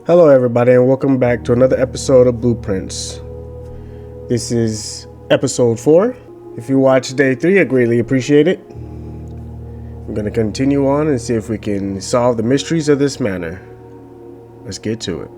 Hello, everybody, and welcome back to another episode of Blueprints. This is episode 4. If you watch day 3, I greatly appreciate it. I'm going to continue on and see if we can solve the mysteries of this manor. Let's get to it.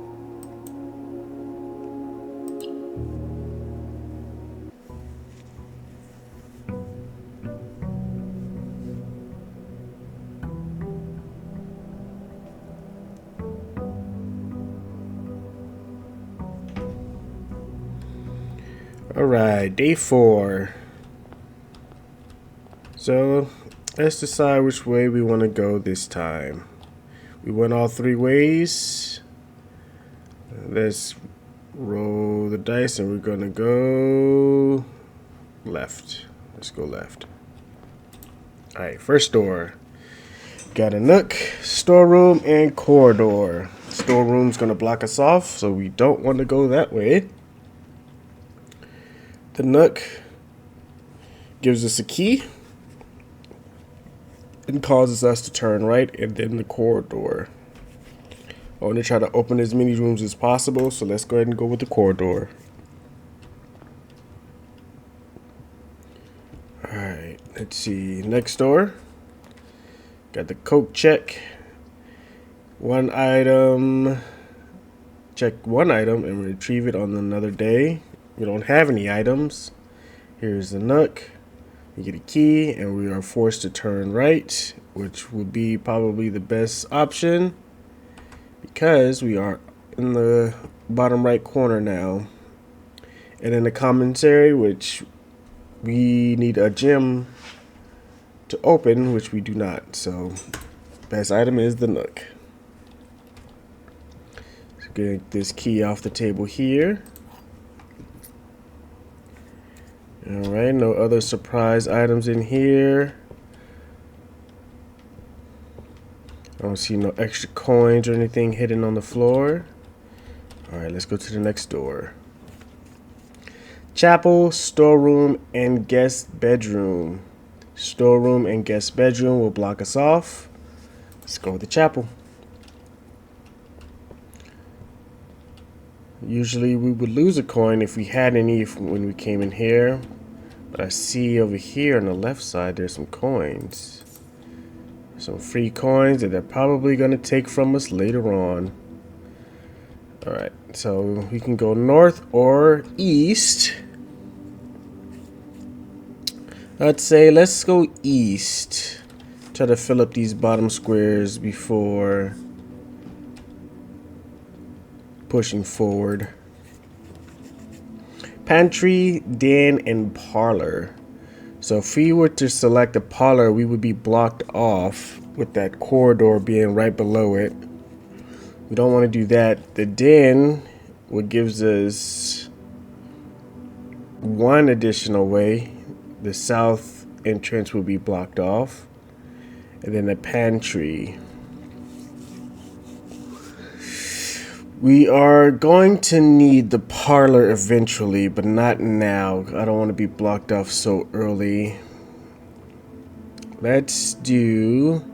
Alright, day 4. So, let's decide which way we want to go this time. We went all 3 ways. Let's roll the dice and we're going to go left. Let's go left. Alright, first door. Got a nook, storeroom, and corridor. Storeroom's going to block us off, so we don't want to go that way. The nook gives us a key and causes us to turn right, and then the corridor. I want to try to open as many rooms as possible, so let's go ahead and go with the corridor. Alright, let's see. Next door. Got the coke check. One item. Check one item and retrieve it on another day. We don't have any items. Here's the nook. We get a key and we are forced to turn right, which would be probably the best option because we are in the bottom right corner now. And in the commentary, which we need a gem to open, which we do not. So best item is the nook. So get this key off the table here. Alright, no other surprise items in here. I don't see no extra coins or anything hidden on the floor. Alright, let's go to the next door. Chapel, storeroom, and guest bedroom. Storeroom and guest bedroom will block us off. Let's go with the chapel. Usually we would lose a coin if we had any when we came in here. But I see over here on the left side there's some coins. Some free coins that they're probably going to take from us later on. Alright, so we can go north or east. I'd say let's go east. Try to fill up these bottom squares before pushing forward. Pantry, den, and parlor. So if we were to select a parlor, we would be blocked off with that corridor being right below it. We don't want to do that. The den, what gives us one additional way. The south entrance will be blocked off. And then the pantry. We are going to need the parlor eventually, but not now. I don't want to be blocked off so early. Let's do...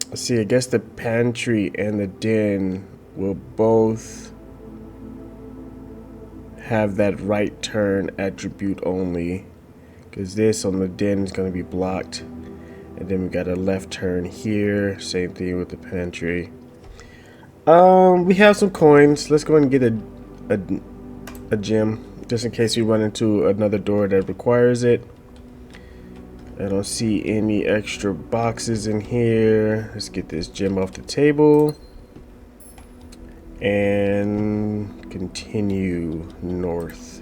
Let's see, I guess the pantry and the den will both have that right turn attribute only. Because this on the den is going to be blocked. And then we got a left turn here. Same thing with the pantry. We have some coins. Let's go ahead and get a gem. Just in case we run into another door that requires it. I don't see any extra boxes in here. Let's get this gem off the table. And continue north.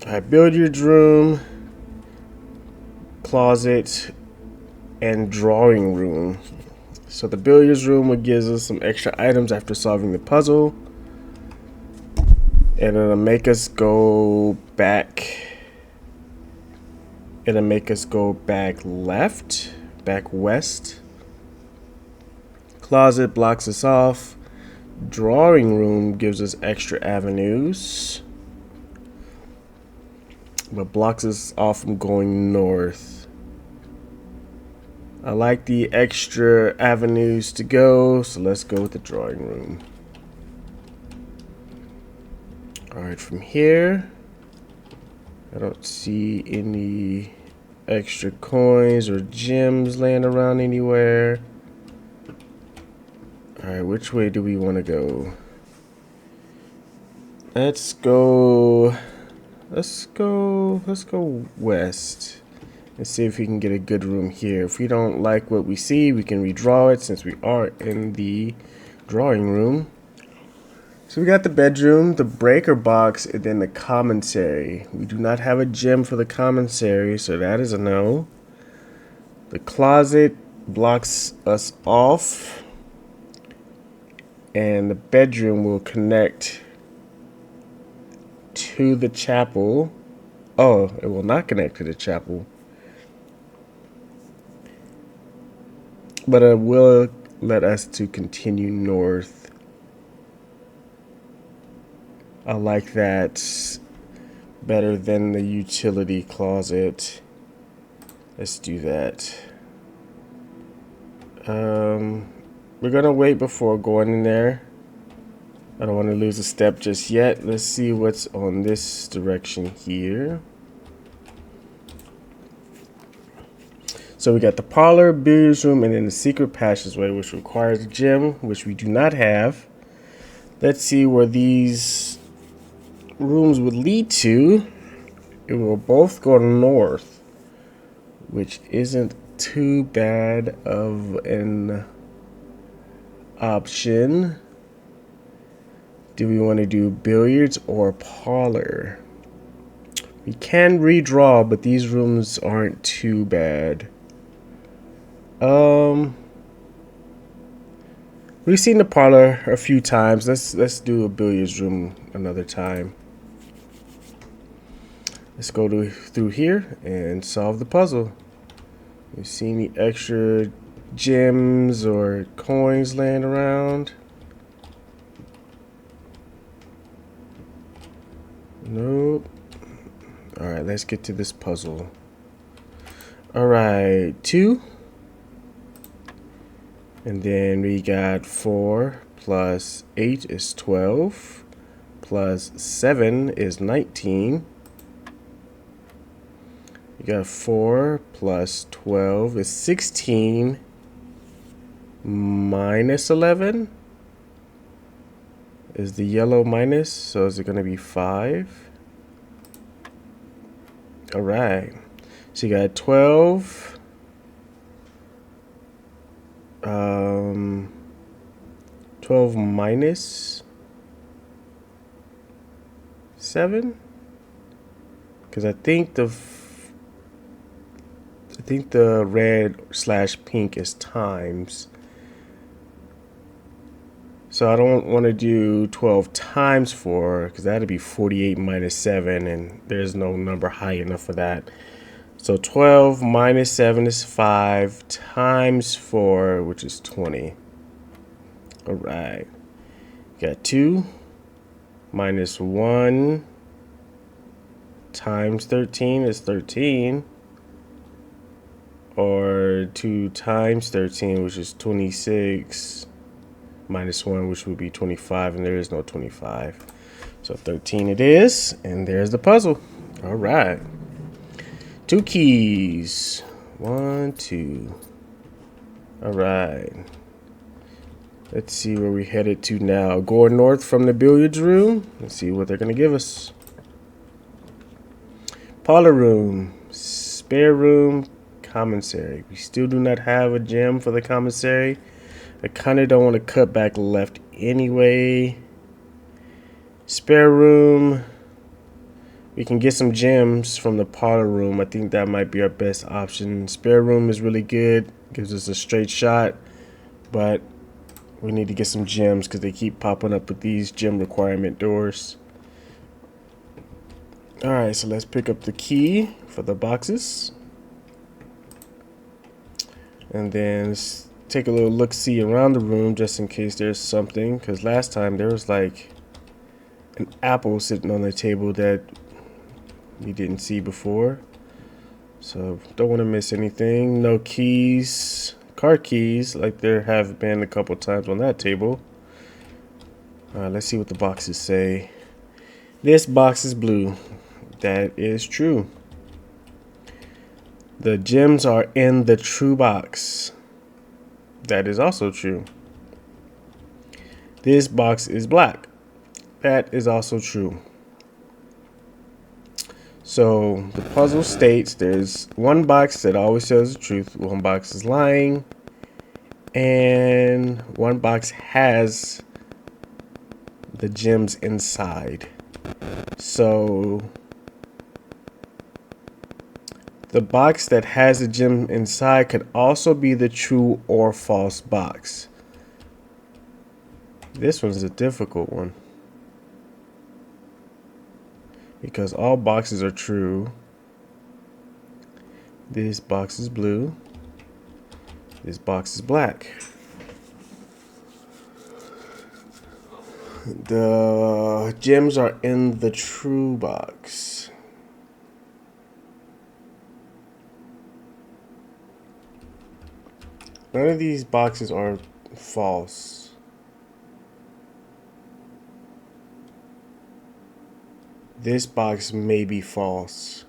Alright, billiards room. Closet and drawing room. So the billiards room will give us some extra items after solving the puzzle, and it'll make us go back. It'll make us go back left, back west. Closet blocks us off. Drawing room gives us extra avenues, but blocks us off from going north. I like the extra avenues to go, so let's go with the drawing room. Alright, from here, I don't see any extra coins or gems laying around anywhere. Alright, which way do we want to go? Let's go west and see if we can get a good room here. If we don't like what we see, we can redraw it since we are in the drawing room. So we got the bedroom, the breaker box, and then the commissary. We do not have a gem for the commissary, so that is a no. The closet blocks us off, and the bedroom will connect to the chapel. Oh, it will not connect to the chapel, but it will let us to continue north. I like that better than the utility closet. Let's do that. We're gonna wait before going in there. I don't want to lose a step just yet. Let's see what's on this direction here. So we got the parlor, billiards room, and then the secret passageway, which requires a gem, which we do not have. Let's see where these rooms would lead to. It will both go north, which isn't too bad of an option. Do we want to do billiards or parlor? We can redraw, but these rooms aren't too bad. We've seen the parlor a few times. Let's do a billiards room another time. Let's go through here and solve the puzzle. You see any extra gems or coins laying around? Nope. Alright, let's get to this puzzle. Alright, 2. And then we got 4 plus 8 is 12. Plus 7 is 19. You got 4 plus 12 is 16 minus 11 is the yellow minus, so is it going to be 5? All right, so you got 12 12 minus 7, because I think the red / pink is times. So I don't want to do 12 times 4 because that'd be 48 minus 7, and there's no number high enough for that. So 12 minus 7 is 5 times 4, which is 20. All right. Got 2 minus 1 times 13 is 13. Or 2 times 13, which is 26, minus 1, which would be 25, and there is no 25. So 13 it is, and there's the puzzle. All right. 2 keys. 1, 2. All right. Let's see where we headed to now. Going north from the billiards room. Let's see what they're going to give us. Parlor room. Spare room. Commissary. We still do not have a gem for the commissary. I kind of don't want to cut back left anyway. Spare room. We can get some gems from the parlor room. I think that might be our best option. Spare room is really good. Gives us a straight shot. But we need to get some gems because they keep popping up with these gem requirement doors. Alright, so let's pick up the key for the boxes. And then let's take a little look-see around the room just in case there's something. Because last time there was like an apple sitting on the table that we didn't see before. So don't want to miss anything. No keys, car keys, like there have been a couple times on that table. Let's see what the boxes say. This box is blue. That is true. The gems are in the true box. That is also true. This box is black. That is also true. So the puzzle states there's one box that always tells the truth, one box is lying, and one box has the gems inside. So the box that has the gem inside could also be the true or false box. This one's a difficult one because all boxes are true. This box is blue. This box is black. The gems are in the true box. None of these boxes are false. This box may be false,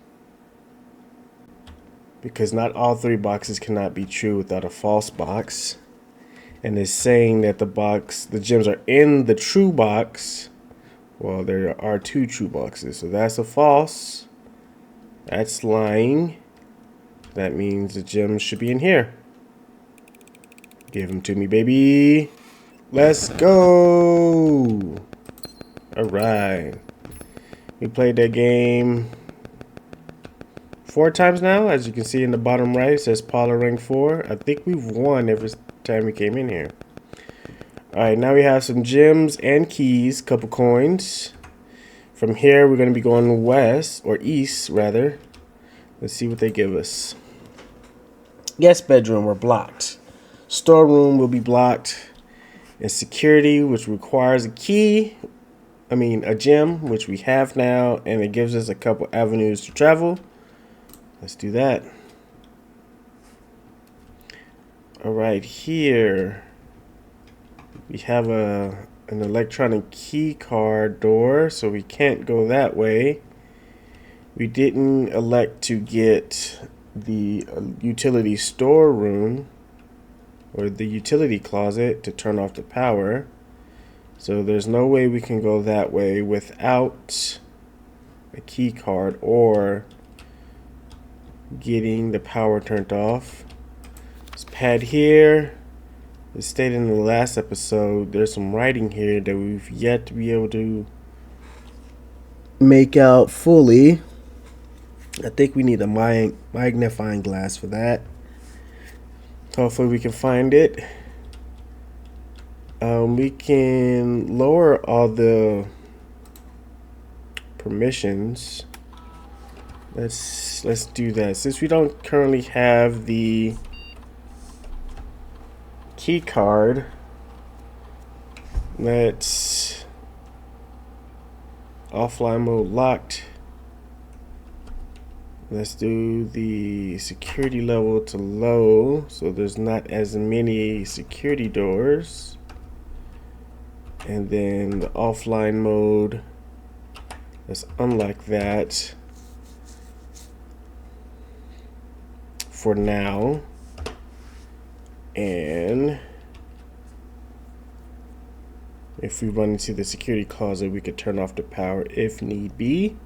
because not all three boxes cannot be true without a false box. And it's saying that the gems are in the true box. Well, there are two true boxes, so that's a false. That's lying. That means the gems should be in here. Give them to me, baby. Let's go. All right. We played that game 4 times now. As you can see in the bottom right, it says Paula rank 4. I think we've won every time we came in here. All right, now we have some gems and keys, couple coins. From here, we're going to be going west, or east, rather. Let's see what they give us. Guest bedroom, we're blocked. Storeroom will be blocked. And security, which requires a key. A gem, which we have now. And it gives us a couple avenues to travel. Let's do that. All right, here we have an electronic key card door, so we can't go that way. We didn't elect to get the utility storeroom or the utility closet to turn off the power. So there's no way we can go that way without a key card or getting the power turned off. This pad here, as stated in the last episode, there's some writing here that we've yet to be able to make out fully. I think we need a magnifying glass for that. Hopefully we can find it. We can lower all the permissions. Let's do that. Since we don't currently have the key card, let's offline mode locked. Let's do the security level to low, so there's not as many security doors. And then the offline mode, let's unlock that for now. And if we run into the security closet, we could turn off the power if need be.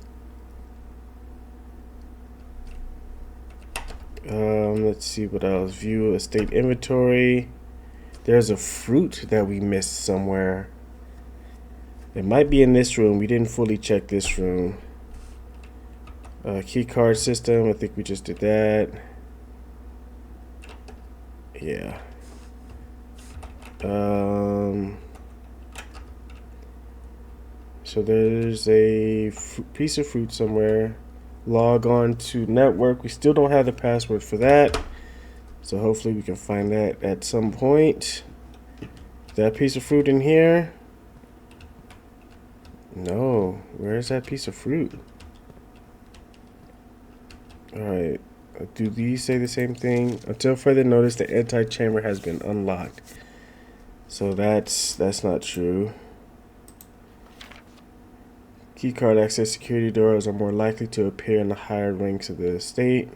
Let's see what else. View estate inventory. There's a fruit that we missed somewhere. It might be in this room. We didn't fully check this room. Key card system. I think we just did that. Yeah. So there's a piece of fruit somewhere. Log on to network. We still don't have the password for that. So hopefully we can find that at some point. Is that piece of fruit in here? No. Where is that piece of fruit? Alright. Do these say the same thing? Until further notice, the anti-chamber has been unlocked. So that's not true. Keycard access security doors are more likely to appear in the higher ranks of the estate.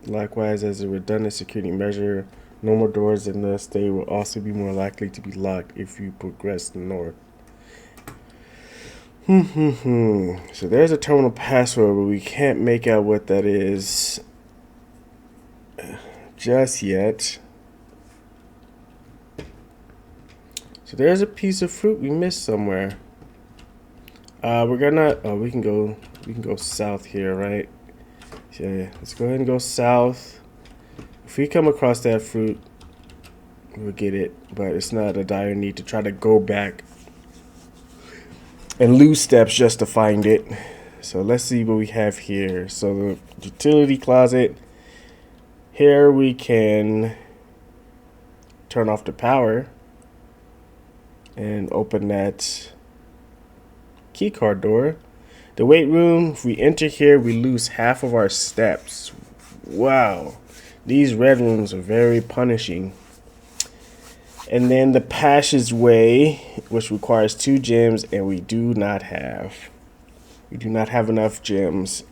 Likewise, as a redundant security measure, normal doors in the estate will also be more likely to be locked if you progress north. So there's a terminal password, but we can't make out what that is just yet. So there's a piece of fruit we missed somewhere. We're gonna. Oh, we can go south here, right? Yeah. Let's go ahead and go south. If we come across that fruit, we'll get it. But it's not a dire need to try to go back and lose steps just to find it. So let's see what we have here. So the utility closet. Here we can turn off the power and open that keycard door. The weight room, if we enter here, we lose half of our steps. Wow. These red rooms are very punishing. And then the passageway, which requires 2 gems, and we do not have. We do not have enough gems.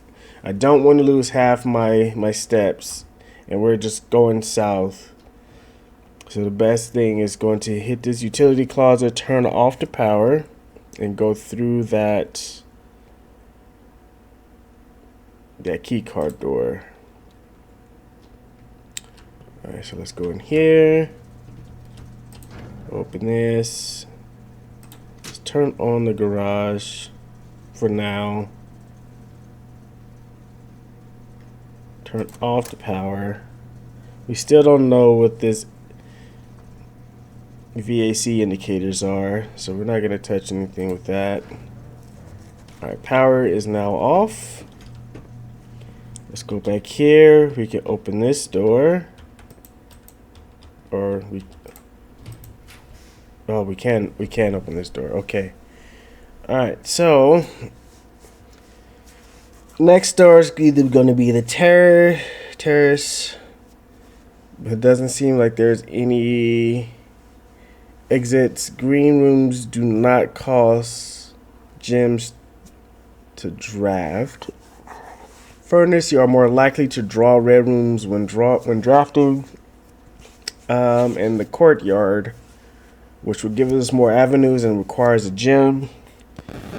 I don't want to lose half my steps, and we're just going south. So the best thing is going to hit this utility closet, turn off the power, and go through that key card door. Alright, so let's go in here. Open this. Let's turn on the garage for now. Turn off the power. We still don't know what this VAC indicators are, so we're not going to touch anything with that. Alright, power is now off. Let's go back here. We can open this door. Or we... Oh, we can open this door. Okay. Alright, so... next door is either going to be the terrace. But it doesn't seem like there's any exits. Green rooms do not cost gems to draft. Furnace, you are more likely to draw red rooms when drafting. And the courtyard, which will give us more avenues and requires a gem.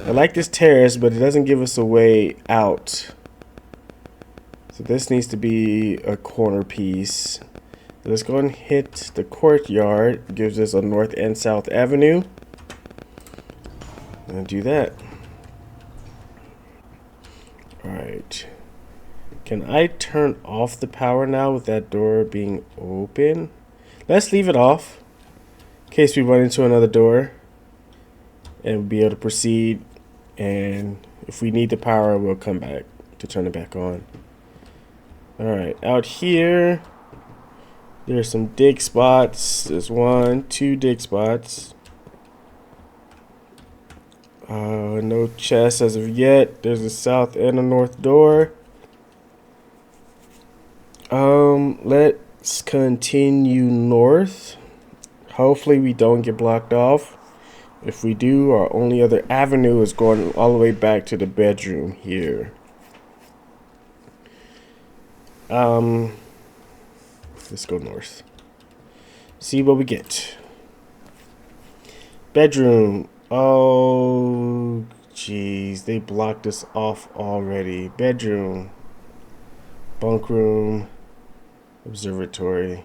I like this terrace, but it doesn't give us a way out. So this needs to be a corner piece. Let's go and hit the courtyard. It gives us a north and south avenue. And do that. Alright. Can I turn off the power now with that door being open? Let's leave it off in case we run into another door. And we'll be able to proceed. And if we need the power, we'll come back to turn it back on. Alright, out here, there's some dig spots. There's 1, 2 dig spots. No chest as of yet. There's a south and a north door. Let's continue north. Hopefully we don't get blocked off. If we do, our only other avenue is going all the way back to the bedroom here. Let's go north. See what we get. Bedroom. Oh, jeez. They blocked us off already. Bedroom. Bunk room. Observatory.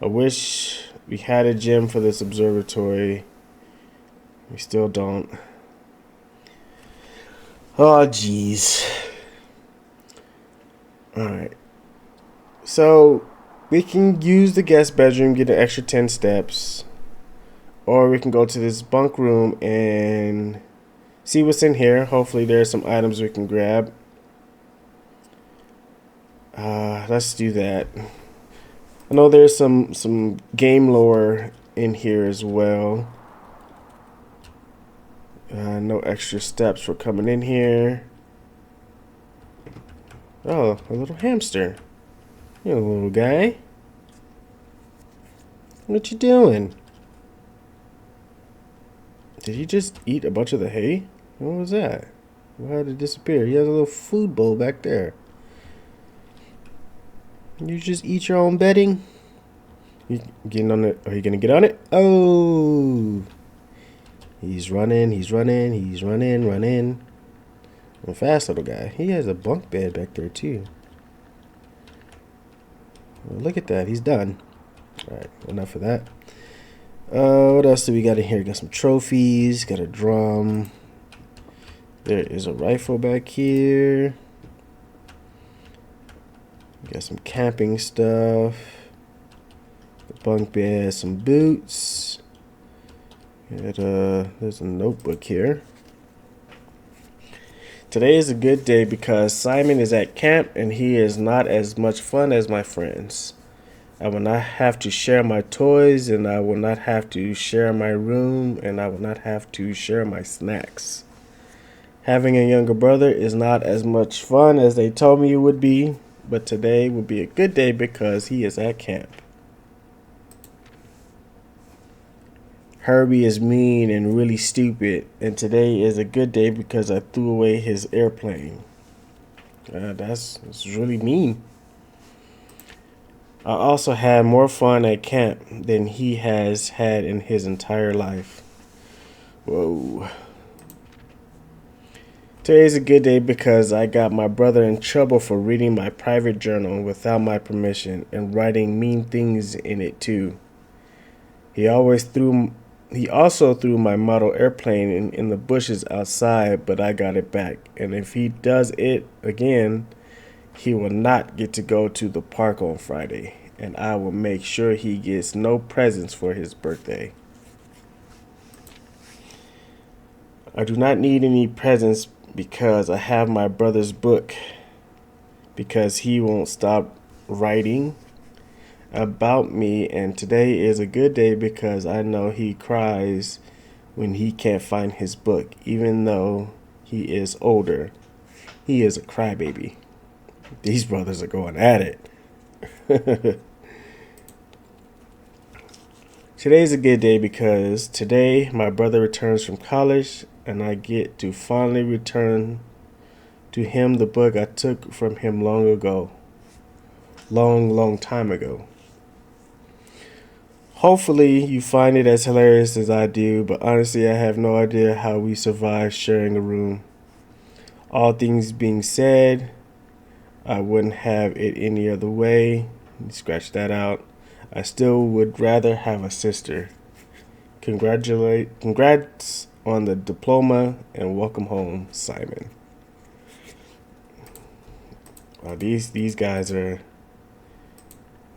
I wish we had a gem for this observatory. We still don't. Oh, jeez. Alright. So, we can use the guest bedroom, get an extra 10 steps. Or we can go to this bunk room and see what's in here. Hopefully there's some items we can grab. Let's do that. I know there's some game lore in here as well. No extra steps for coming in here. Oh, a little hamster. You little guy. What you doing? Did he just eat a bunch of the hay? What was that? Why did it disappear? He has a little food bowl back there. You just eat your own bedding? You getting on it? Are you gonna get on it? Oh! He's running, running. A fast little guy. He has a bunk bed back there too. Well, look at that. He's done. Alright, enough of that. What else do we got in here? Got some trophies. Got a drum. There is a rifle back here. Got some camping stuff. The bunk bed, some boots. There's a notebook here. Today is a good day because Simon is at camp and he is not as much fun as my friends. I will not have to share my toys, and I will not have to share my room, and I will not have to share my snacks. Having a younger brother is not as much fun as they told me it would be, but today will be a good day because he is at camp. Herbie is mean and really stupid, and today is a good day because I threw away his airplane. That's really mean. I also had more fun at camp than he has had in his entire life. Whoa. Today's a good day because I got my brother in trouble for reading my private journal without my permission and writing mean things in it too. He also threw my model airplane in the bushes outside, but I got it back. And if he does it again, he will not get to go to the park on Friday, and I will make sure he gets no presents for his birthday. I do not need any presents because I have my brother's book, because he won't stop writing about me, and today is a good day because I know he cries when he can't find his book, even though he is older. He is a crybaby. These brothers are going at it. Today's a good day because today my brother returns from college and I get to finally return to him the book I took from him long ago. Long time ago. Hopefully you find it as hilarious as I do, but honestly I have no idea how we survive sharing a room. All things being said, I wouldn't have it any other way. Scratch that out. I still would rather have a sister. Congrats on the diploma and welcome home, Simon. Wow, these guys are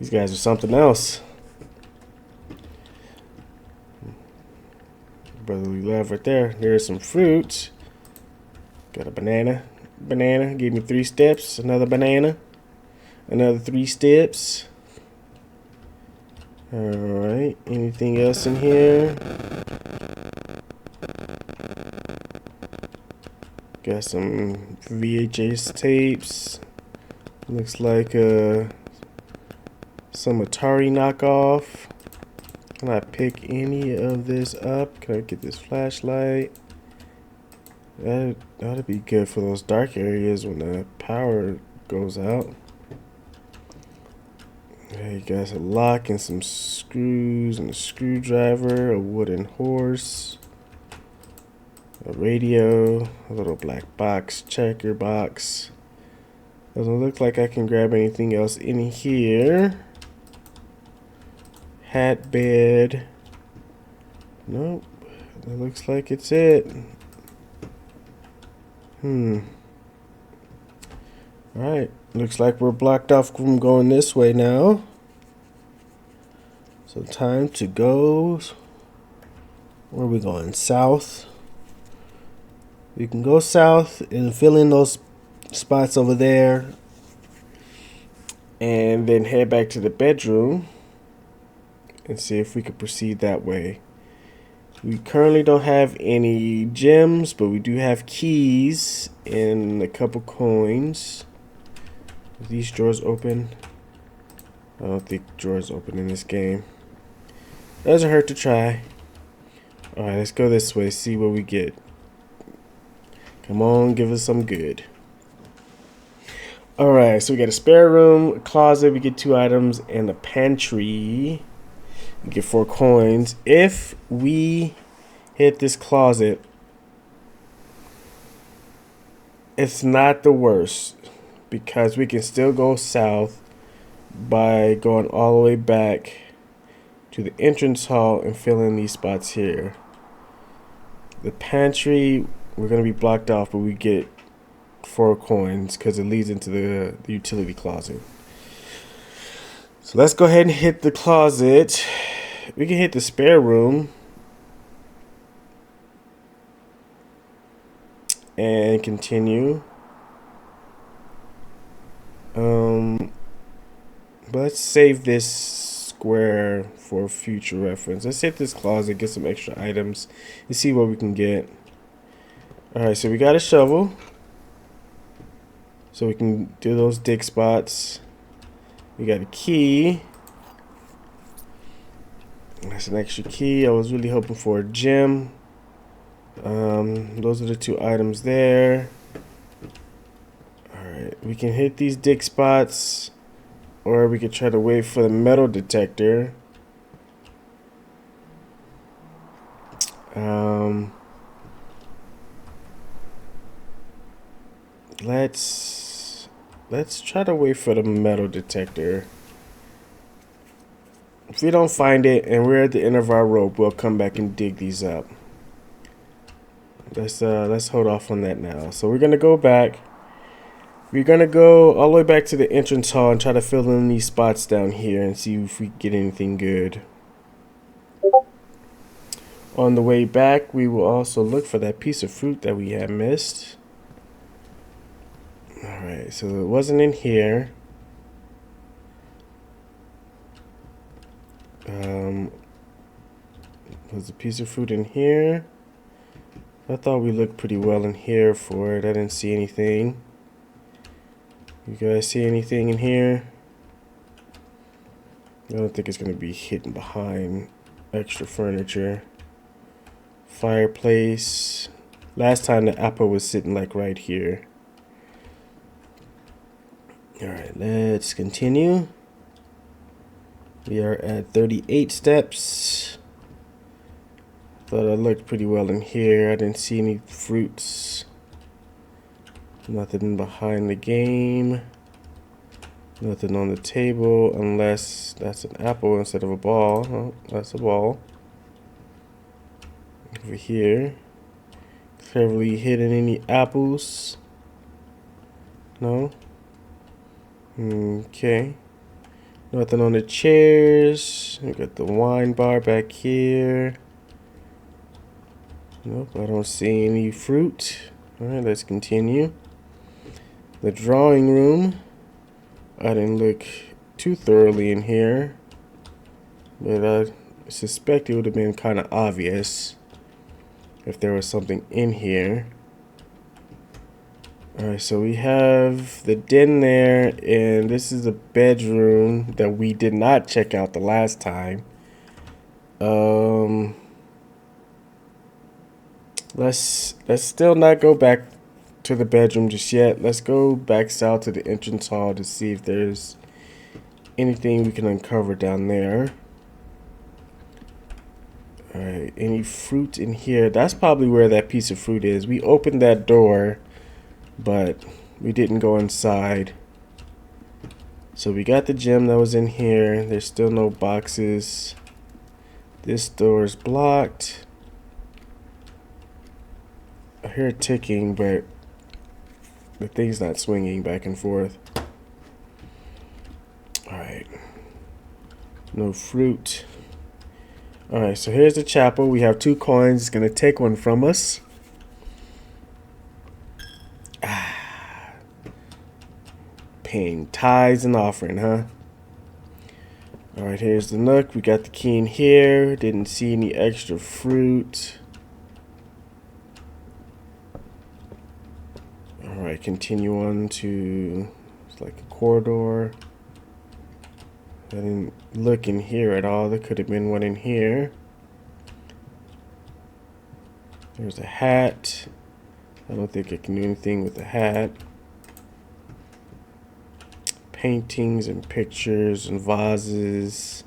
something else. Brotherly love right there. There's some fruit. Got a banana. Gave me 3 steps. Another banana. Another 3 steps. Alright. Anything else in here? Got some VHS tapes. Looks like some Atari knockoff. Can I pick any of this up? Can I get this flashlight? That'd be good for those dark areas when the power goes out. Okay, you got a lock and some screws and a screwdriver, a wooden horse, a radio, a little black box, checker box. Doesn't look like I can grab anything else in here. Hat, bed. Nope. That looks like it's it. Alright. Looks like we're blocked off from going this way now. So time to go. Where are we going? South. We can go south and fill in those spots over there. And then head back to the bedroom. And see if we can proceed that way. We currently don't have any gems, but we do have keys and a couple coins. Are these drawers open? I don't think drawers open in this game. Doesn't hurt to try. Alright, let's go this way, see what we get. Come on, give us some good. Alright, so we got a spare room, a closet, we get 2 items, and a pantry. We get 4 coins. If we hit this closet, it's not the worst, because we can still go south by going all the way back to the entrance hall and fill in these spots here. The pantry, we're going to be blocked off, but we get 4 coins because it leads into the utility closet. So let's go ahead and hit the closet. We can hit the spare room and continue. But let's save this square for future reference. Let's hit this closet, get some extra items, and see what we can get. Alright, so we got a shovel, so we can do those dig spots. We got a key. That's an extra key. I was really hoping for a gem. Those are the 2 items there. Alright, we can hit these dig spots, or we could try to wait for the metal detector. Let's try to wait for the metal detector. If we don't find it and we're at the end of our rope, we'll come back and dig these up. Let's hold off on that now. So we're gonna go back. We're gonna go all the way back to the entrance hall and try to fill in these spots down here and see if we get anything good. On the way back, we will also look for that piece of fruit that we had missed. Alright, so it wasn't in here. Was a piece of fruit in here? I thought we looked pretty well in here for it. I didn't see anything. You guys see anything in here? I don't think it's going to be hidden behind extra furniture. Fireplace. Last time the apple was sitting like right here. Alright, let's continue. We are at 38 steps. Thought I looked pretty well in here. I didn't see any fruits. Nothing behind the game. Nothing on the table unless that's an apple instead of a ball. Oh, that's a ball. Over here. Cleverly hidden any apples? No? Okay. Nothing on the chairs. We got the wine bar back here. Nope, I don't see any fruit. Alright, let's continue. The drawing room. I didn't look too thoroughly in here, but I suspect it would have been kind of obvious if there was something in here. Alright, so we have the den there, and this is the bedroom that we did not check out the last time. Let's still not go back to the bedroom just yet. Let's go back south to the entrance hall to see if there's anything we can uncover down there. Alright, any fruit in here? That's probably where that piece of fruit is. We opened that door, but we didn't go inside. So we got the gem that was in here. There's still no boxes. This door is blocked. I hear it ticking, but the thing's not swinging back and forth. Alright. No fruit. Alright, so here's the chapel. We have 2 coins. It's going to take one from us. Paying tithes and offering, huh? Alright, here's the nook. We got the key in here. Didn't see any extra fruit. Alright, continue on to It's like a corridor. I didn't look in here at all. There could have been one in here. There's a hat. I don't think I can do anything with the hat. Paintings and pictures and vases.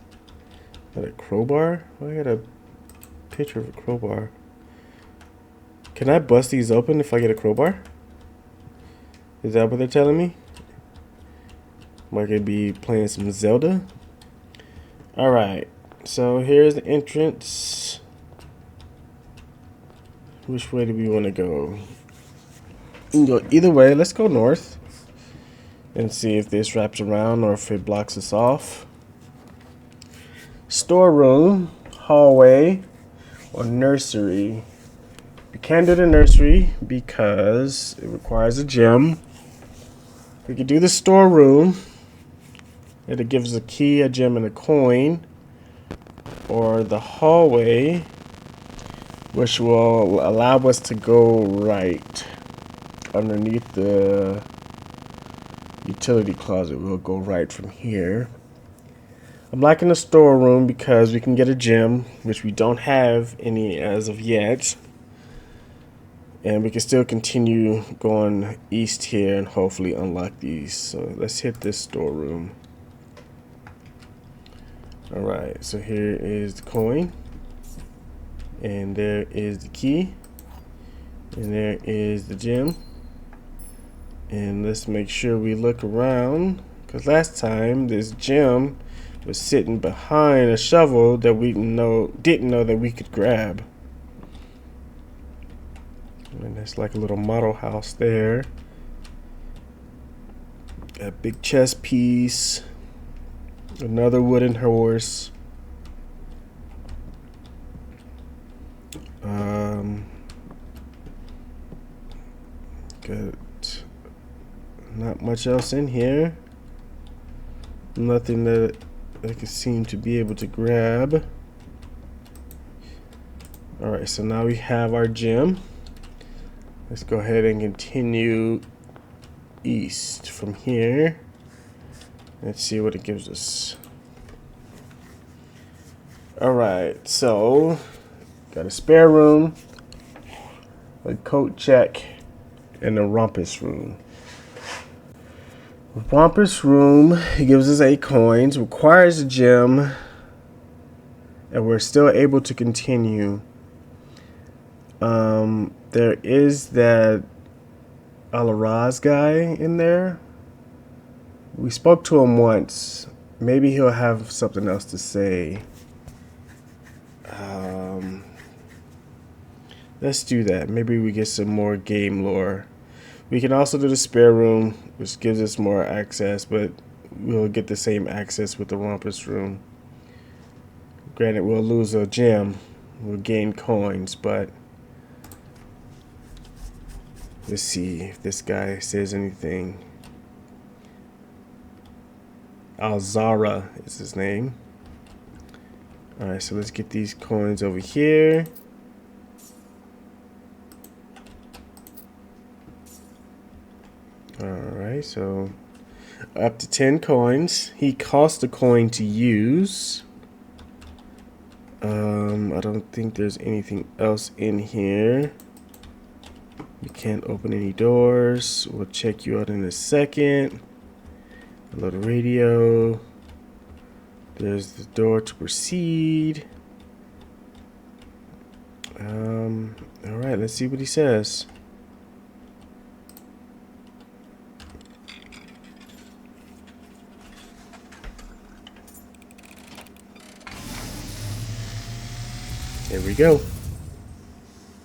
Got a crowbar? Why I got a picture of a crowbar? Can I bust these open if I get a crowbar? Is that what they're telling me? Am I gonna be playing some Zelda? Alright, so here's the entrance. Which way do we want to go? We can go either way. Let's go north and see if this wraps around or if it blocks us off. Storeroom, hallway, or nursery. We can't do the nursery because it requires a gem. We could do the storeroom. It gives a key, a gem, and a coin. Or the hallway, which will allow us to go right underneath the utility closet. We'll go right from here. I'm liking the storeroom because we can get a gem, which we don't have any as of yet. And we can still continue going east here and hopefully unlock these. So let's hit this storeroom. Alright, so here is the coin. And there is the key. And there is the gem. And let's make sure we look around. Because last time this gem was sitting behind a shovel that we didn't know that we could grab. And that's like a little model house there. A big chess piece. Another wooden horse. Got not much else in here. Nothing that I can seem to be able to grab. Alright, so now we have our gem. Let's go ahead and continue east from here. Let's see what it gives us. Alright, so got a spare room, a coat check, and a rumpus room. Rumpus room, it gives us 8 coins, requires a gem, and we're still able to continue. There is that Alaraz guy in there. We spoke to him once. Maybe he'll have something else to say. Let's do that. Maybe we get some more game lore. We can also do the spare room, which gives us more access, but we'll get the same access with the rumpus room. Granted, we'll lose a gem. We'll gain coins, but let's see if this guy says anything. Alzara is his name. Alright, so let's get these coins over here. Alright, so up to 10 coins. He cost a coin to use. I don't think there's anything else in here. We can't open any doors. We'll check you out in a second. Load a radio. There's the door to proceed. Alright, let's see what he says. Here we go.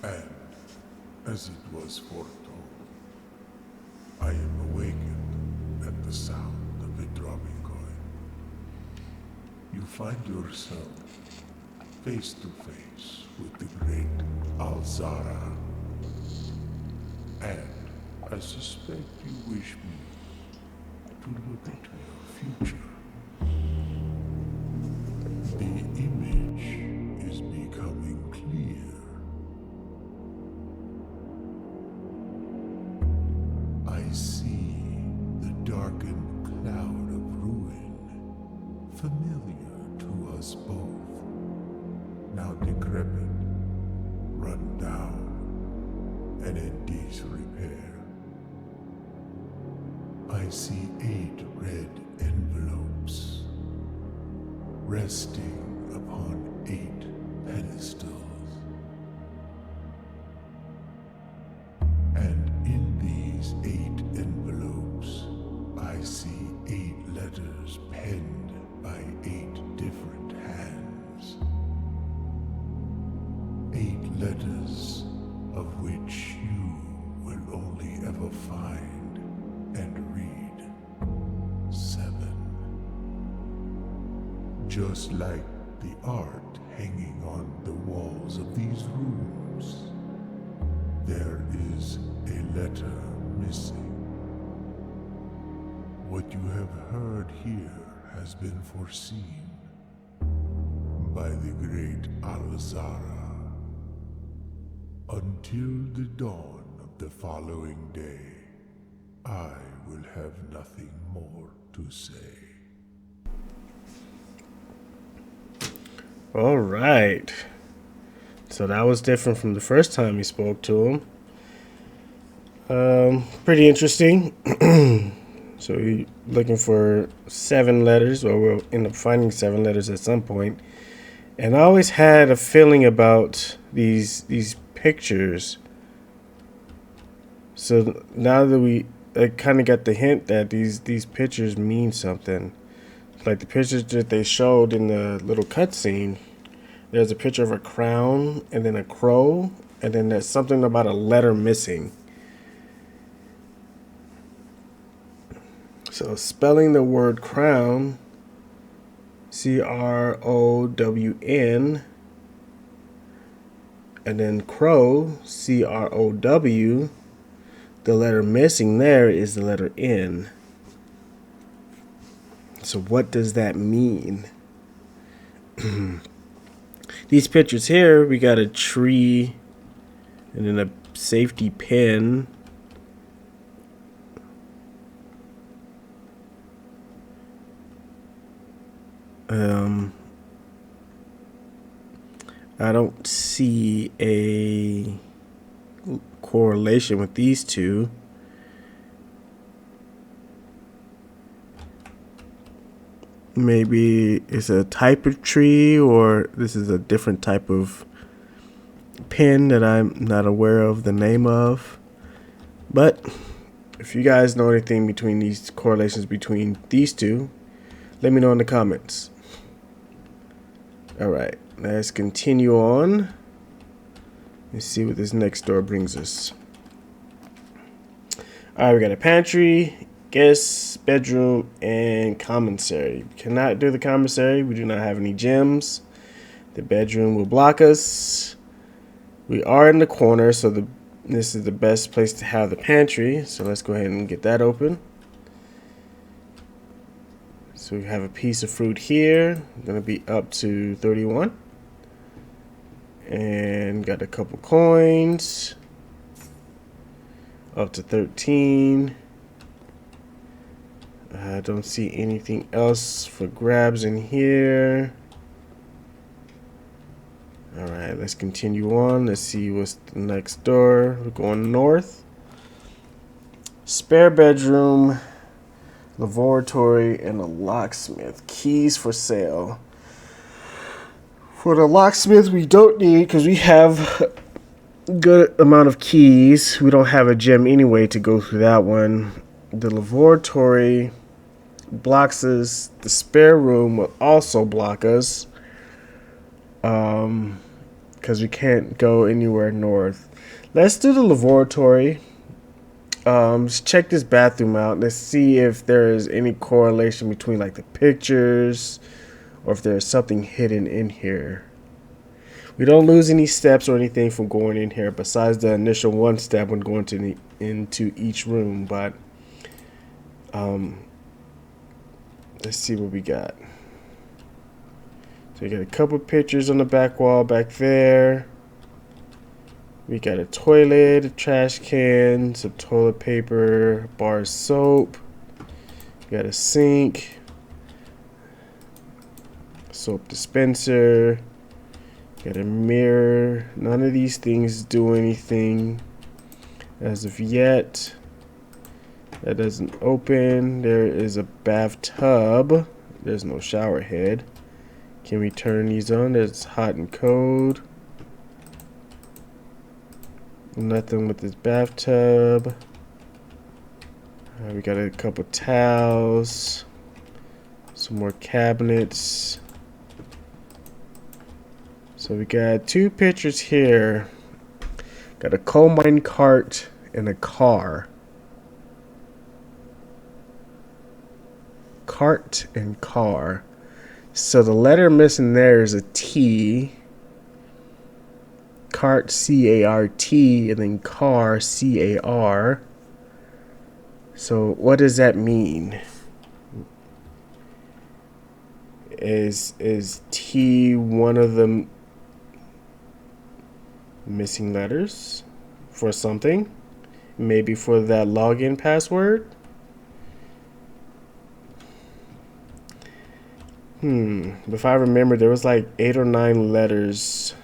And, as it was foretold, I am awakened at the sound of a dropping coin. You find yourself face to face with the great Alzara. And I suspect you wish me to look into your future. The image is becoming clear. I see the darkened us both, now decrepit, run down, and in disrepair. I see 8 red envelopes resting upon 8 pedestals. And in these 8 envelopes, I see 8 letters penned by 8 different hands. 8 letters of which you will only ever find and read 7. Just like the art hanging on the walls of these rooms, there is a letter missing. What you have heard here has been foreseen by the great Alzara. Until the dawn of the following day, I will have nothing more to say. All right. So that was different from the first time we spoke to him. Pretty interesting. So we're looking for 7 letters, or we'll end up finding 7 letters at some point. And I always had a feeling about these pictures. So now that I kind of got the hint that these pictures mean something. Like the pictures that they showed in the little cutscene, there's a picture of a crown and then a crow, and then there's something about a letter missing. So spelling the word crown, CROWN, and then crow, CROW, the letter missing there is the letter N. So what does that mean? These pictures here, we got a tree and then a safety pin. I don't see a correlation with these two. Maybe it's a type of tree, or this is a different type of pin that I'm not aware of the name of. But if you guys know anything between these correlations between these two, let me know in the comments. All right, let's continue on. Let's see what this next door brings us. All right, we got a pantry, guest bedroom, and commissary. Cannot do the commissary. We do not have any gems. The bedroom will block us. We are in the corner, so this is the best place to have the pantry. So let's go ahead and get that open. So we have a piece of fruit here. Gonna be up to 31. And got a couple coins. Up to 13. I don't see anything else for grabs in here. Alright, let's continue on. Let's see what's the next door. We're going north. Spare bedroom, laboratory, and a locksmith. Keys for sale. For the locksmith, we don't need, because we have a good amount of keys. We don't have a gem anyway to go through that one. The laboratory blocks us. The spare room will also block us, because we can't go anywhere north. Let's do the laboratory. Let's check this bathroom out. Let's see if there is any correlation between like the pictures, or if there's something hidden in here. We don't lose any steps or anything from going in here besides the initial 1 step when going to into each room. But let's see what we got. So we got a couple pictures on the back wall back there. We got a toilet, a trash can, some toilet paper, a bar of soap. We got a sink. soap dispenser. Got a mirror. None of these things do anything as of yet. That doesn't open. There is a bathtub. There's no shower head. Can we turn these on? There's hot and cold. Nothing with this bathtub. We got a couple towels. Some more cabinets. So we got 2 pictures here. Got a coal mine cart and a car. Cart and car. So the letter missing there is a T. Cart, C-A-R-T, and then car, C-A-R. So what does that mean? Is T one of the missing letters for something? Maybe for that login password? If I remember, there was like 8 or 9 letters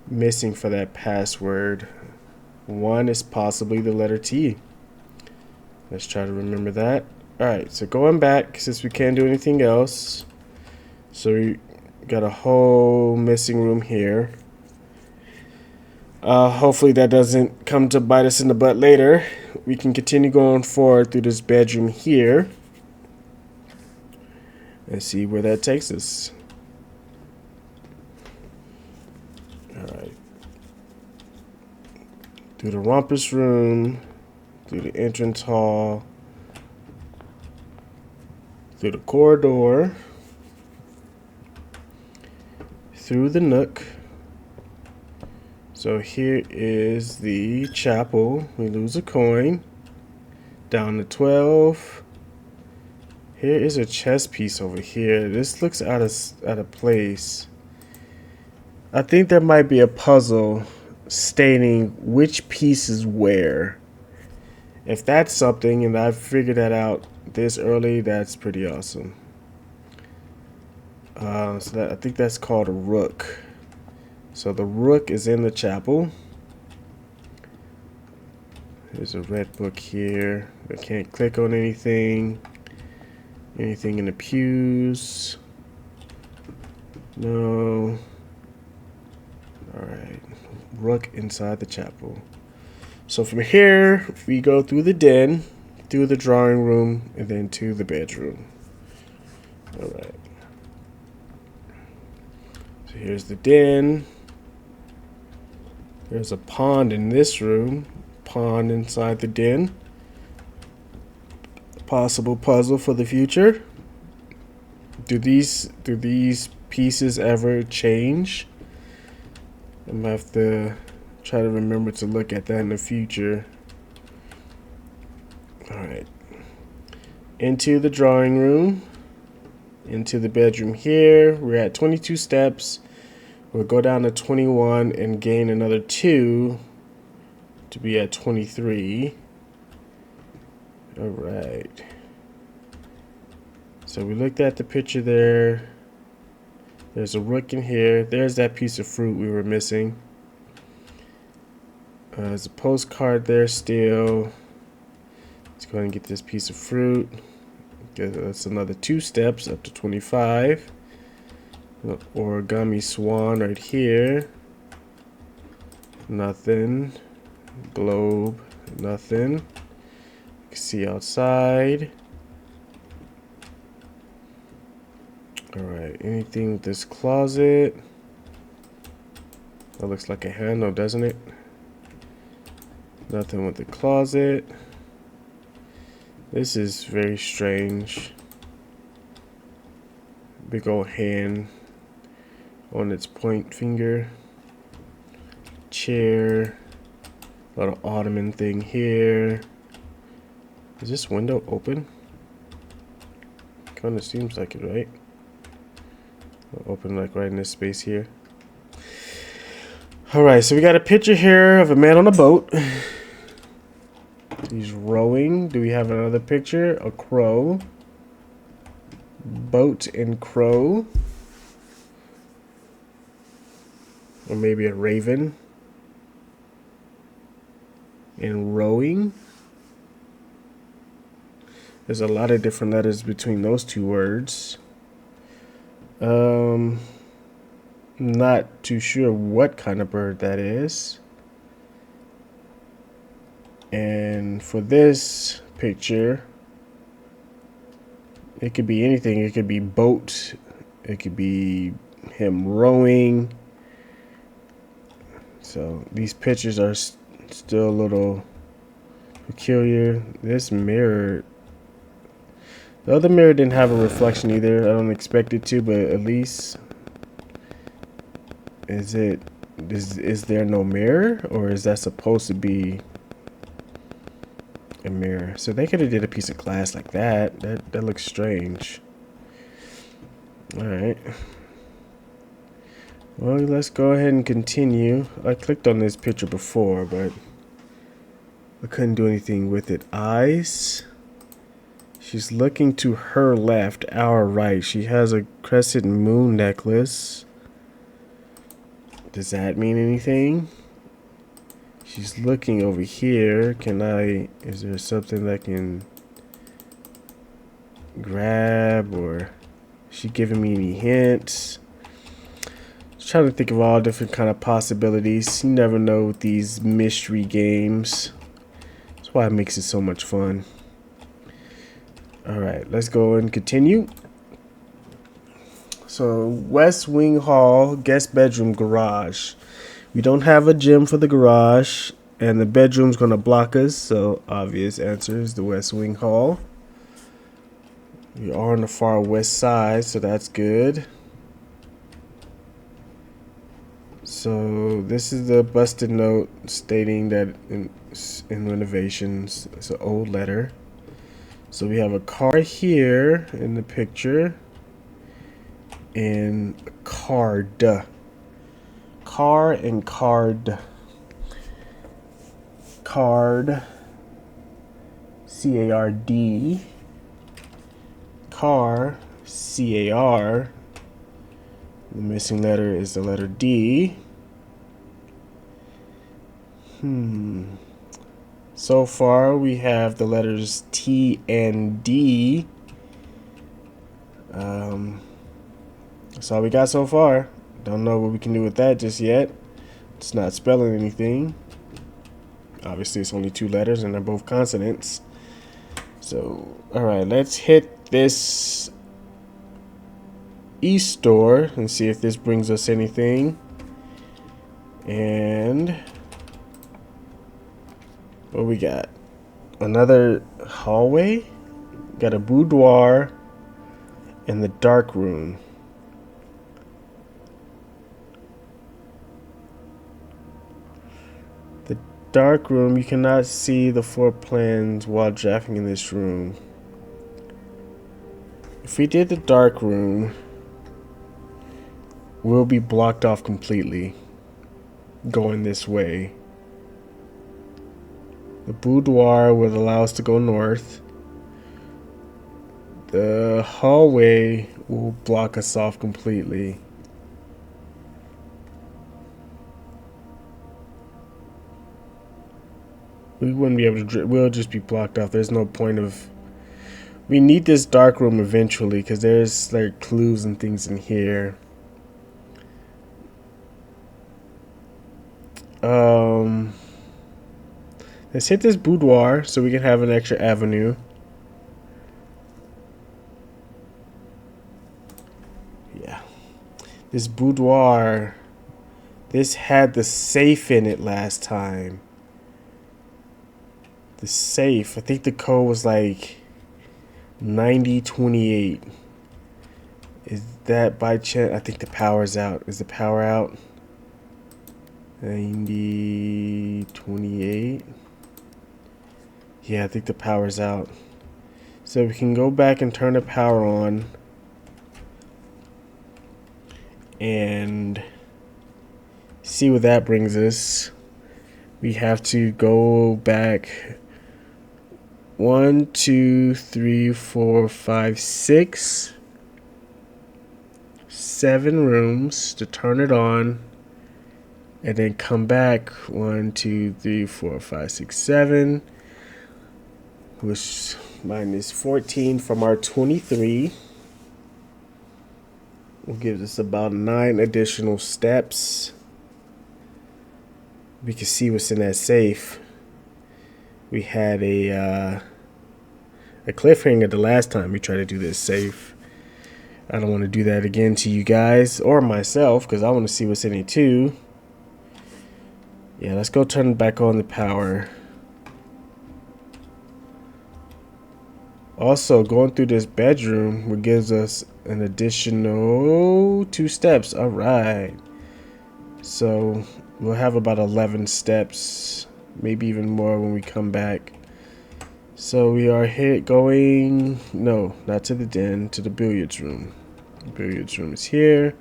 missing for that password. One is possibly the letter T. Let's try to remember that. Alright, so going back, since we can't do anything else. So we got a whole missing room here. Hopefully that doesn't come to bite us in the butt later. We can continue going forward through this bedroom here. And see where that takes us. Alright. Through the rumpus room. Through the entrance hall. Through the corridor. Through the nook. So here is the chapel. We lose a coin. Down to 12. Here is a chess piece over here. This looks out of place. I think there might be a puzzle stating which piece is where. If that's something and I've figured that out this early, that's pretty awesome. I think that's called a rook. So the rook is in the chapel. There's a red book here. I can't click on anything. Anything in the pews? No. Alright. Rook inside the chapel. So from here, we go through the den, through the drawing room, and then to the bedroom. Alright. So here's the den. There's a pond in this room. Pond inside the den. Possible puzzle for the future. Do these pieces ever change? I'm gonna have to try to remember to look at that in the future. Alright. Into the drawing room. Into the bedroom here. We're at 22 steps. We'll go down to 21 and gain another 2 to be at 23. Alright. So we looked at the picture there. There's a rook in here. There's that piece of fruit we were missing. There's a postcard there still. Let's go ahead and get this piece of fruit. That's another 2 steps up to 25. Origami swan right here. Nothing. Globe. Nothing. You can see outside. Alright, anything with this closet? That looks like a handle, doesn't it? Nothing with the closet. This is very strange. Big old hand on its point finger. Chair. Little ottoman thing here. Is this window open? Kinda seems like it, right? Open like right in this space here. Alright, so we got a picture here of a man on a boat. He's rowing. Do we have another picture? A crow. boat and crow. Or maybe a raven. And rowing. There's a lot of different letters between those two words. Not too sure what kind of bird that is. And for this picture, it could be anything. It could be boat. It could be him rowing. So these pictures are still a little peculiar. This mirror, the other mirror didn't have a reflection either. I don't expect it to, but at least is there no mirror, or is that supposed to be a mirror? So they could have did a piece of glass like that. That looks strange. All right. Well, let's go ahead and continue. I clicked on this picture before, but I couldn't do anything with it. Eyes. She's looking to her left, our right. She has a crescent moon necklace. Does that mean anything? She's looking over here. Is there something that I can grab, or is she giving me any hints? Trying to think of all different kind of possibilities. You never know with these mystery games. That's why it makes it so much fun. Alright, let's go and continue. So, West Wing Hall, guest bedroom, garage. We don't have a gym for the garage, and the bedroom's gonna block us, so obvious answer is the West Wing Hall. We are on the far west side, so that's good. So this is the busted note stating that in renovations. It's an old letter. So we have a car here in the picture, and a card. Car and card. Card. C-A-R-D. Car. C-A-R. The missing letter is the letter D. So far we have the letters T and D. That's all we got so far. Don't know what we can do with that just yet. It's not spelling anything. Obviously it's only two letters and they're both consonants. So, alright, let's hit this e-store and see if this brings us anything. And what we got? Another hallway. Got a boudoir and the dark room. The dark room, you cannot see the floor plans while drafting in this room. If we did the dark room, we'll be blocked off completely going this way. The boudoir would allow us to go north. The hallway will block us off completely. We wouldn't be able to, we'll just be blocked off. There's no point of, we need this dark room eventually because there's like clues and things in here. Let's hit this boudoir so we can have an extra avenue. Yeah. This boudoir, this had the safe in it last time. The safe, I think the code was like 9028. Is that by chance? I think the power's out. Is the power out? 9028. Yeah, I think the power's out. So we can go back and turn the power on. And see what that brings us. We have to go back 1, 2, 3, 4, 5, 6. 7 rooms to turn it on, and then come back 1, 2, 3, 4, 5, 6, 7, which minus 14 from our 23 will give us about 9 additional steps. We can see what's in that safe. We had a cliffhanger the last time we tried to do this safe. I don't want to do that again to you guys or myself because I want to see what's in it too. Yeah, let's go turn back on the power. Also, going through this bedroom, which gives us an additional 2 steps. All right. So we'll have about 11 steps, maybe even more when we come back. So we are going, no, not to the den, to the billiards room. The billiards room is here.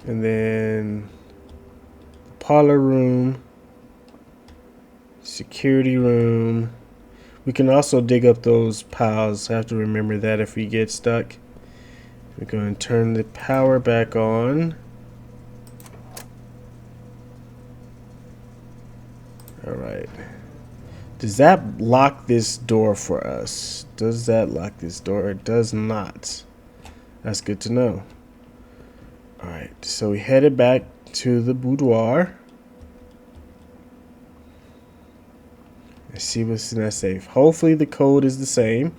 And then the parlor room. Security room. We can also dig up those piles. I have to remember that if we get stuck. We're going to turn the power back on. Alright. Does that lock this door for us? Does that lock this door? It does not. That's good to know. Alright, so we headed back to the boudoir. Let's see what's in that safe. Hopefully the code is the same.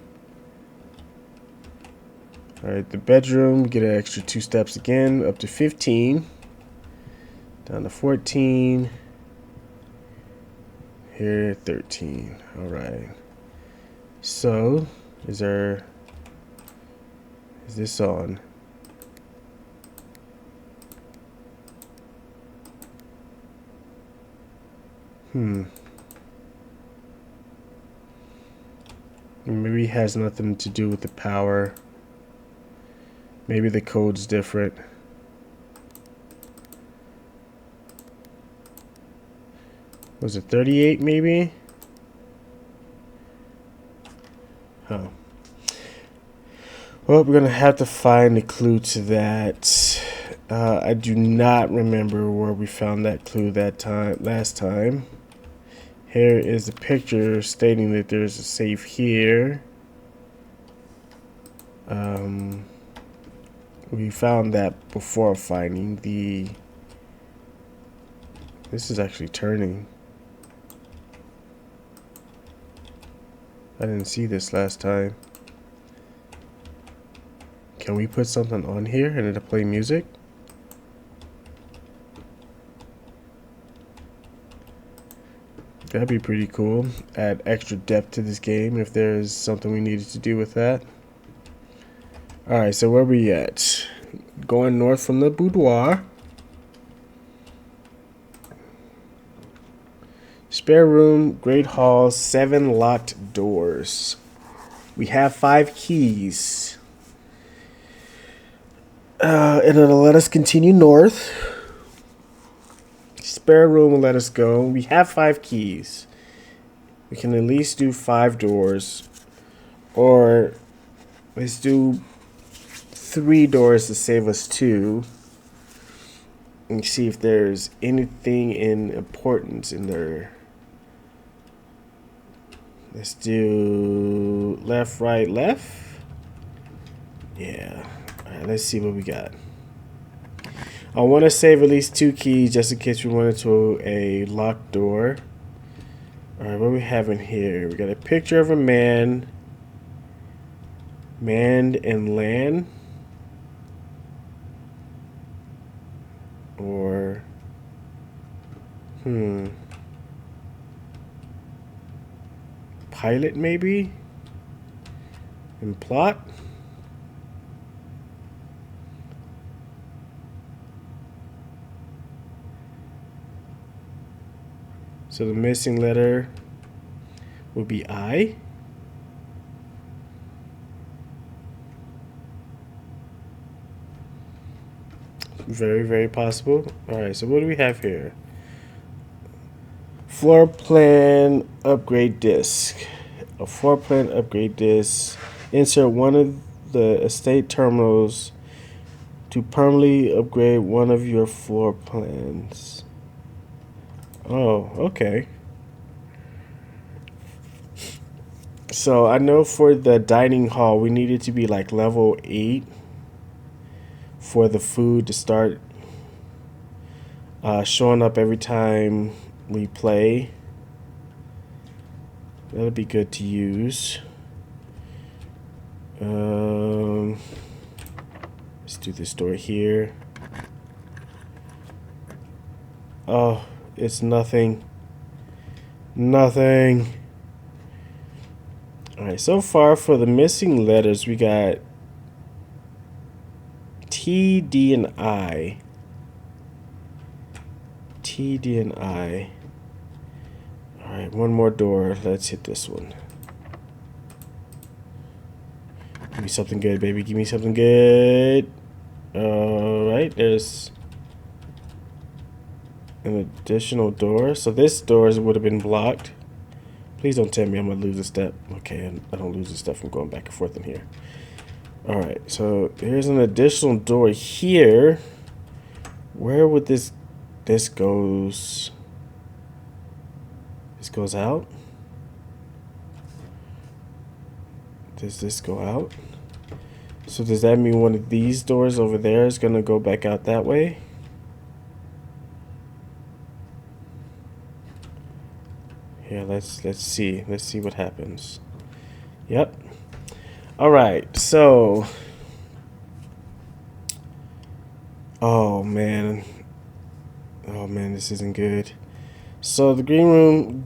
Alright, the bedroom, get an extra 2 steps again, up to 15. Down to 14. Here, 13. Alright. So, is this on? Maybe it has nothing to do with the power. Maybe the code's different. Was it 38 maybe? Huh. Well, we're gonna have to find a clue to that. I do not remember where we found that clue last time. Here is a picture stating that there's a safe here. We found that before finding the... This is actually turning. I didn't see this last time. Can we put something on here and it'll play music? That'd be pretty cool. Add extra depth to this game if there's something we needed to do with that. Alright, so where we at? Going north from the boudoir. Spare room, great hall, 7 locked doors. We have 5 keys. And it'll let us continue north. Spare room will let us go. We have 5 keys. We can at least do 5 doors. Or let's do 3 doors to save us 2. And see if there's anything in importance in there. Let's do left, right, left. Yeah. Alright, let's see what we got. I want to save at least 2 keys just in case we run into a locked door. Alright, what do we have in here? We got a picture of a man. Manned and land. Or... Pilot, maybe? And plot? So the missing letter would be I. Very, very possible. Alright, so what do we have here? Floor plan upgrade disc. A floor plan upgrade disc. Insert one of the estate terminals to permanently upgrade one of your floor plans. Oh, okay. So I know for the dining hall, we needed to be like level 8 for the food to start showing up every time we play. That'll be good to use. Let's do this door here. Oh, it's nothing. Nothing. Alright, so far for the missing letters, we got T, D, and I. T, D, and I. Alright, one more door. Let's hit this one. Give me something good, baby. Give me something good. Alright, there's an additional door. So this door would have been blocked. Please don't tell me I'm going to lose a step. Okay, I don't lose a step from going back and forth in here. Alright, so here's an additional door here. Where would this goes? This goes out? Does this go out? So does that mean one of these doors over there is going to go back out that way? Yeah, let's see. Let's see what happens. Yep. All right. So Oh man, this isn't good. So the green room,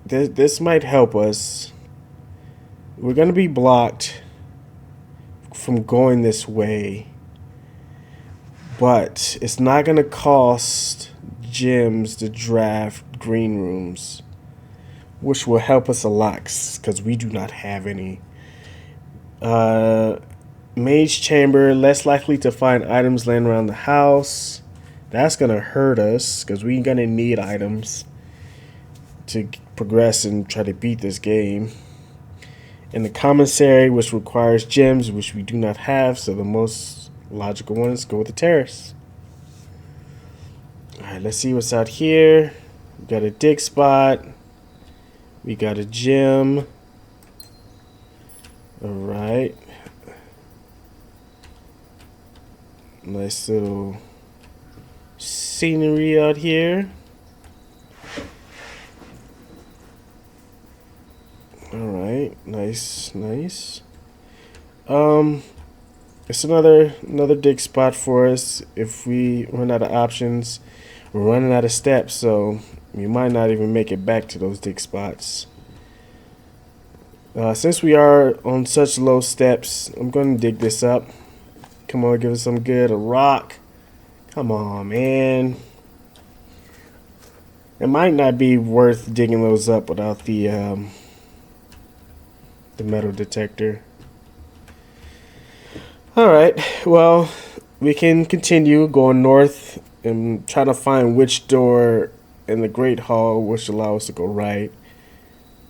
this might help us. We're gonna be blocked from going this way, but it's not gonna cost gems to draft green rooms, which will help us a lot because we do not have any. Mage chamber, less likely to find items laying around the house. That's gonna hurt us because we're gonna need items to progress and try to beat this game. And the commissary, which requires gems, which we do not have, so the most logical one is go with the terrace. Alright, let's see what's out here. We got a dig spot. We got a gem. Alright. Nice little scenery out here. Alright, nice. It's another dig spot for us. If we run out of options, we're running out of steps, so we might not even make it back to those dig spots. Since we are on such low steps, I'm going to dig this up. Come on, give us some good. A rock. Come on, man. It might not be worth digging those up without the metal detector. Alright, well, we can continue going north and try to find which door in the Great Hall which allow us to go right.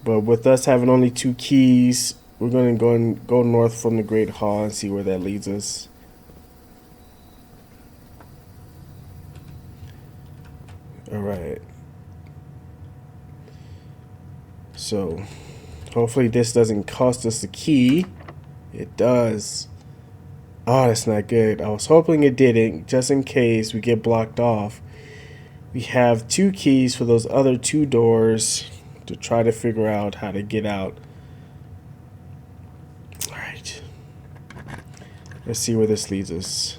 But with us having only 2 keys, we're going to go north from the Great Hall and see where that leads us. Alright. So, hopefully this doesn't cost us the key. It does. Oh, that's not good. I was hoping it didn't, just in case we get blocked off. We have 2 keys for those other 2 doors to try to figure out how to get out. Alright. Let's see where this leads us.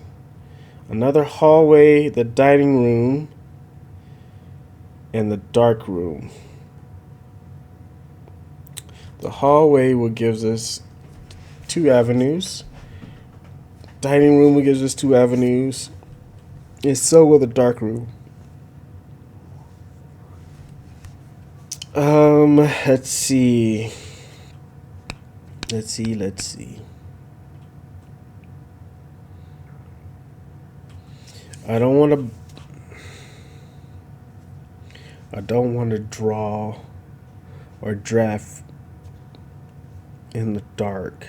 Another hallway, the dining room, and the dark room. The hallway will give us 2 avenues. Dining room will give us 2 avenues. And so will the dark room. Let's see. I don't want to draw or draft in the dark.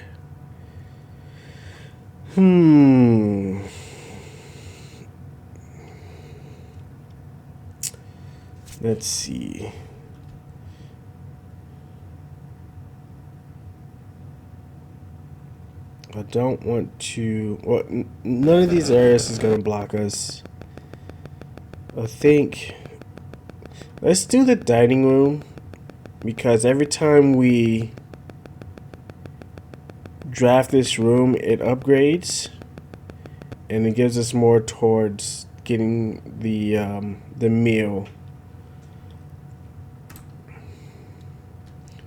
Let's see. I don't want to. Well, none of these areas is going to block us. I think. Let's do the dining room. Because every time we draft this room, it upgrades. And it gives us more towards getting the meal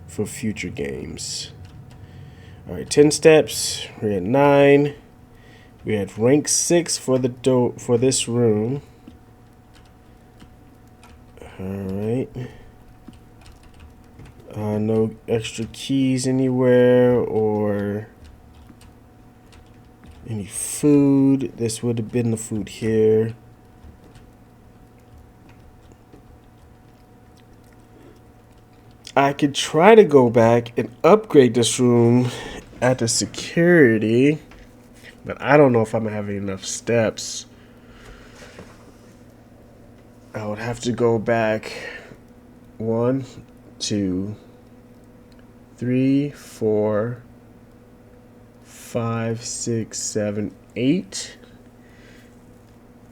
for future games. Alright, 10 steps. We're at 9. We had rank 6 for the for this room. Alright. No extra keys anywhere or any food. This would have been the food here. I could try to go back and upgrade this room at the security, but I don't know if I'm having enough steps. I would have to go back 1, 2, 3, 4, 5, 6, 7, 8.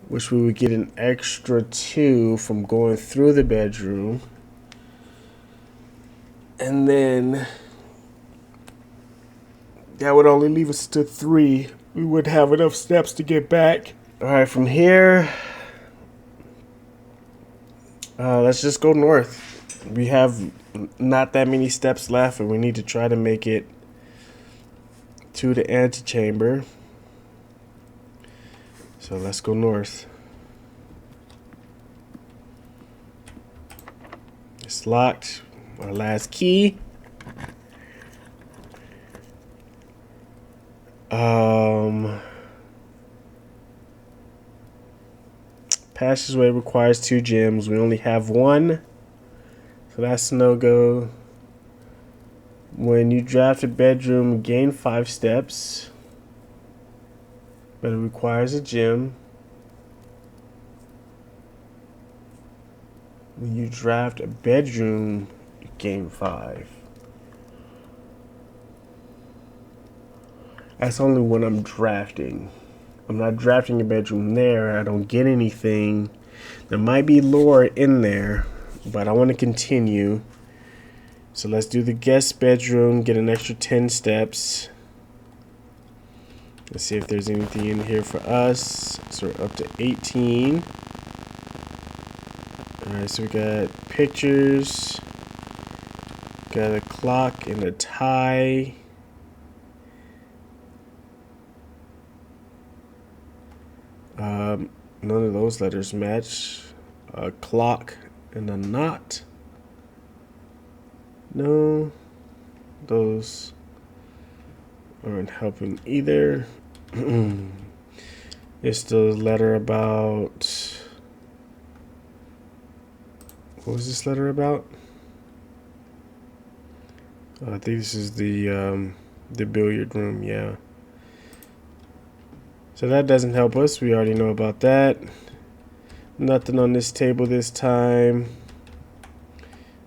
Which we would get an extra 2 from going through the bedroom. And then that would only leave us to 3. We would have enough steps to get back. Alright, from here, let's just go north. We have not that many steps left, and we need to try to make it to the antechamber. So let's go north. It's locked. Our last key. Passageway requires 2 gems. We only have 1. So that's no go. When you draft a bedroom, gain 5 steps. But it requires a gem. When you draft a bedroom, you gain 5. That's only when I'm drafting. I'm not drafting a bedroom there. I don't get anything. There might be lore in there, but I want to continue. So let's do the guest bedroom, get an extra 10 steps. Let's see if there's anything in here for us. So we're up to 18. Alright, so we got pictures. Got a clock and a tie. None of those letters match. A clock and a knot. No, those aren't helping either. It's the letter about. What was this letter about? I think this is the billiard room. Yeah. So that doesn't help us. We already know about that. Nothing on this table this time.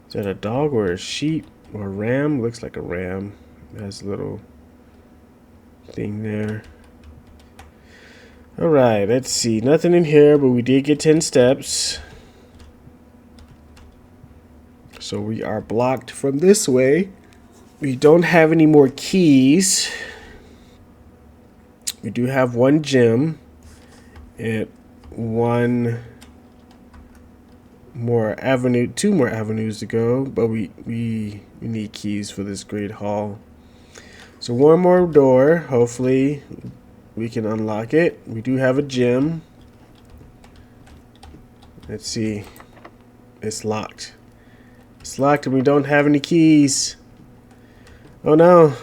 Is that a dog or a sheep or a ram? Looks like a ram. It has a little thing there. Alright, let's see. Nothing in here, but we did get 10 steps. So we are blocked from this way. We don't have any more keys. We do have 1 gem and 1 more avenue, 2 more avenues to go, but we need keys for this great hall. So 1 more door. Hopefully we can unlock it. We do have a gem. Let's see. It's locked. It's locked and we don't have any keys. Oh no.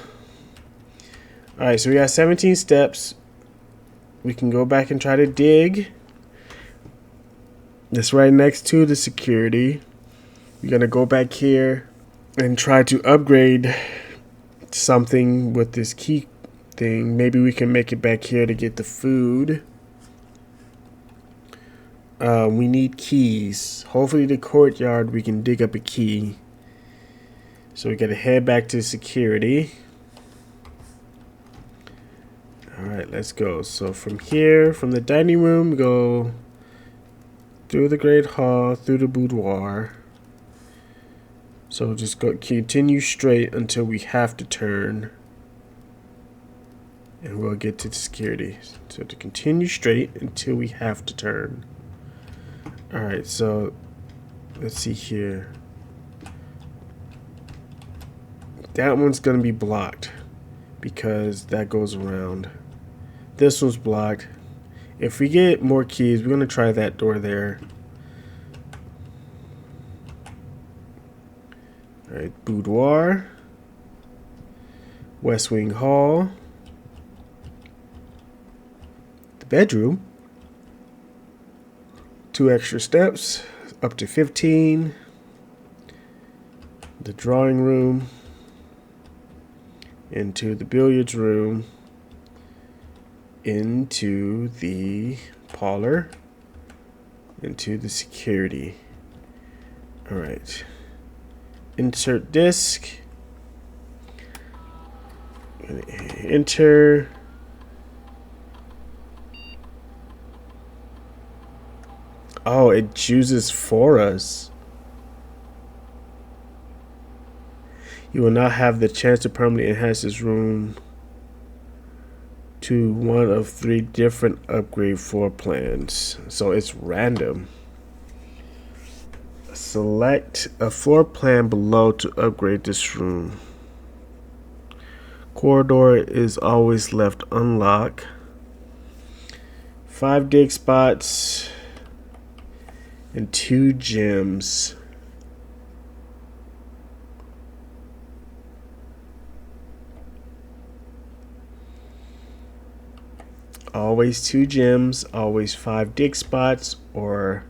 Alright, so we got 17 steps. We can go back and try to dig. It's right next to the security. We're going to go back here and try to upgrade something with this key thing. Maybe we can make it back here to get the food. We need keys. Hopefully the courtyard we can dig up a key. So we gotta head back to security. Alright, let's go. So from here, from the dining room, go through the great hall, through the boudoir. So just go continue straight until we have to turn. And we'll get to the security. So to continue straight until we have to turn. Alright, so let's see here. That one's gonna be blocked because that goes around. This one's blocked. If we get more keys, we're gonna try that door there. Alright, boudoir. West Wing Hall. The bedroom. 2 extra steps, up to 15. The drawing room. Into the billiards room. Into the parlor. Into the security. Alright. Insert disc. Enter. Oh, it chooses for us. You will not have the chance to permanently enhance this room to one of 3 different upgrade floor plans. So it's random. Select a floor plan below to upgrade this room. Corridor is always left unlocked. 5 dig spots and 2 gems. Always 2 gems, always 5 dig spots, or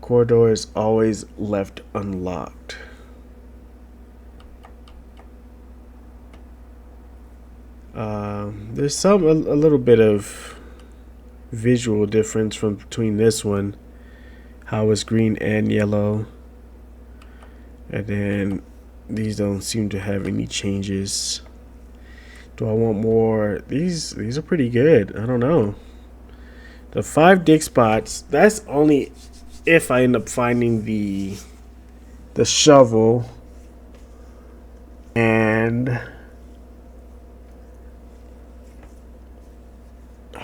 corridor is always left unlocked. There's a little bit of visual difference from between this one, how it's green and yellow, and then these don't seem to have any changes. Do I want more? These are pretty good. I don't know. The 5 dig spots, that's only if I end up finding the shovel and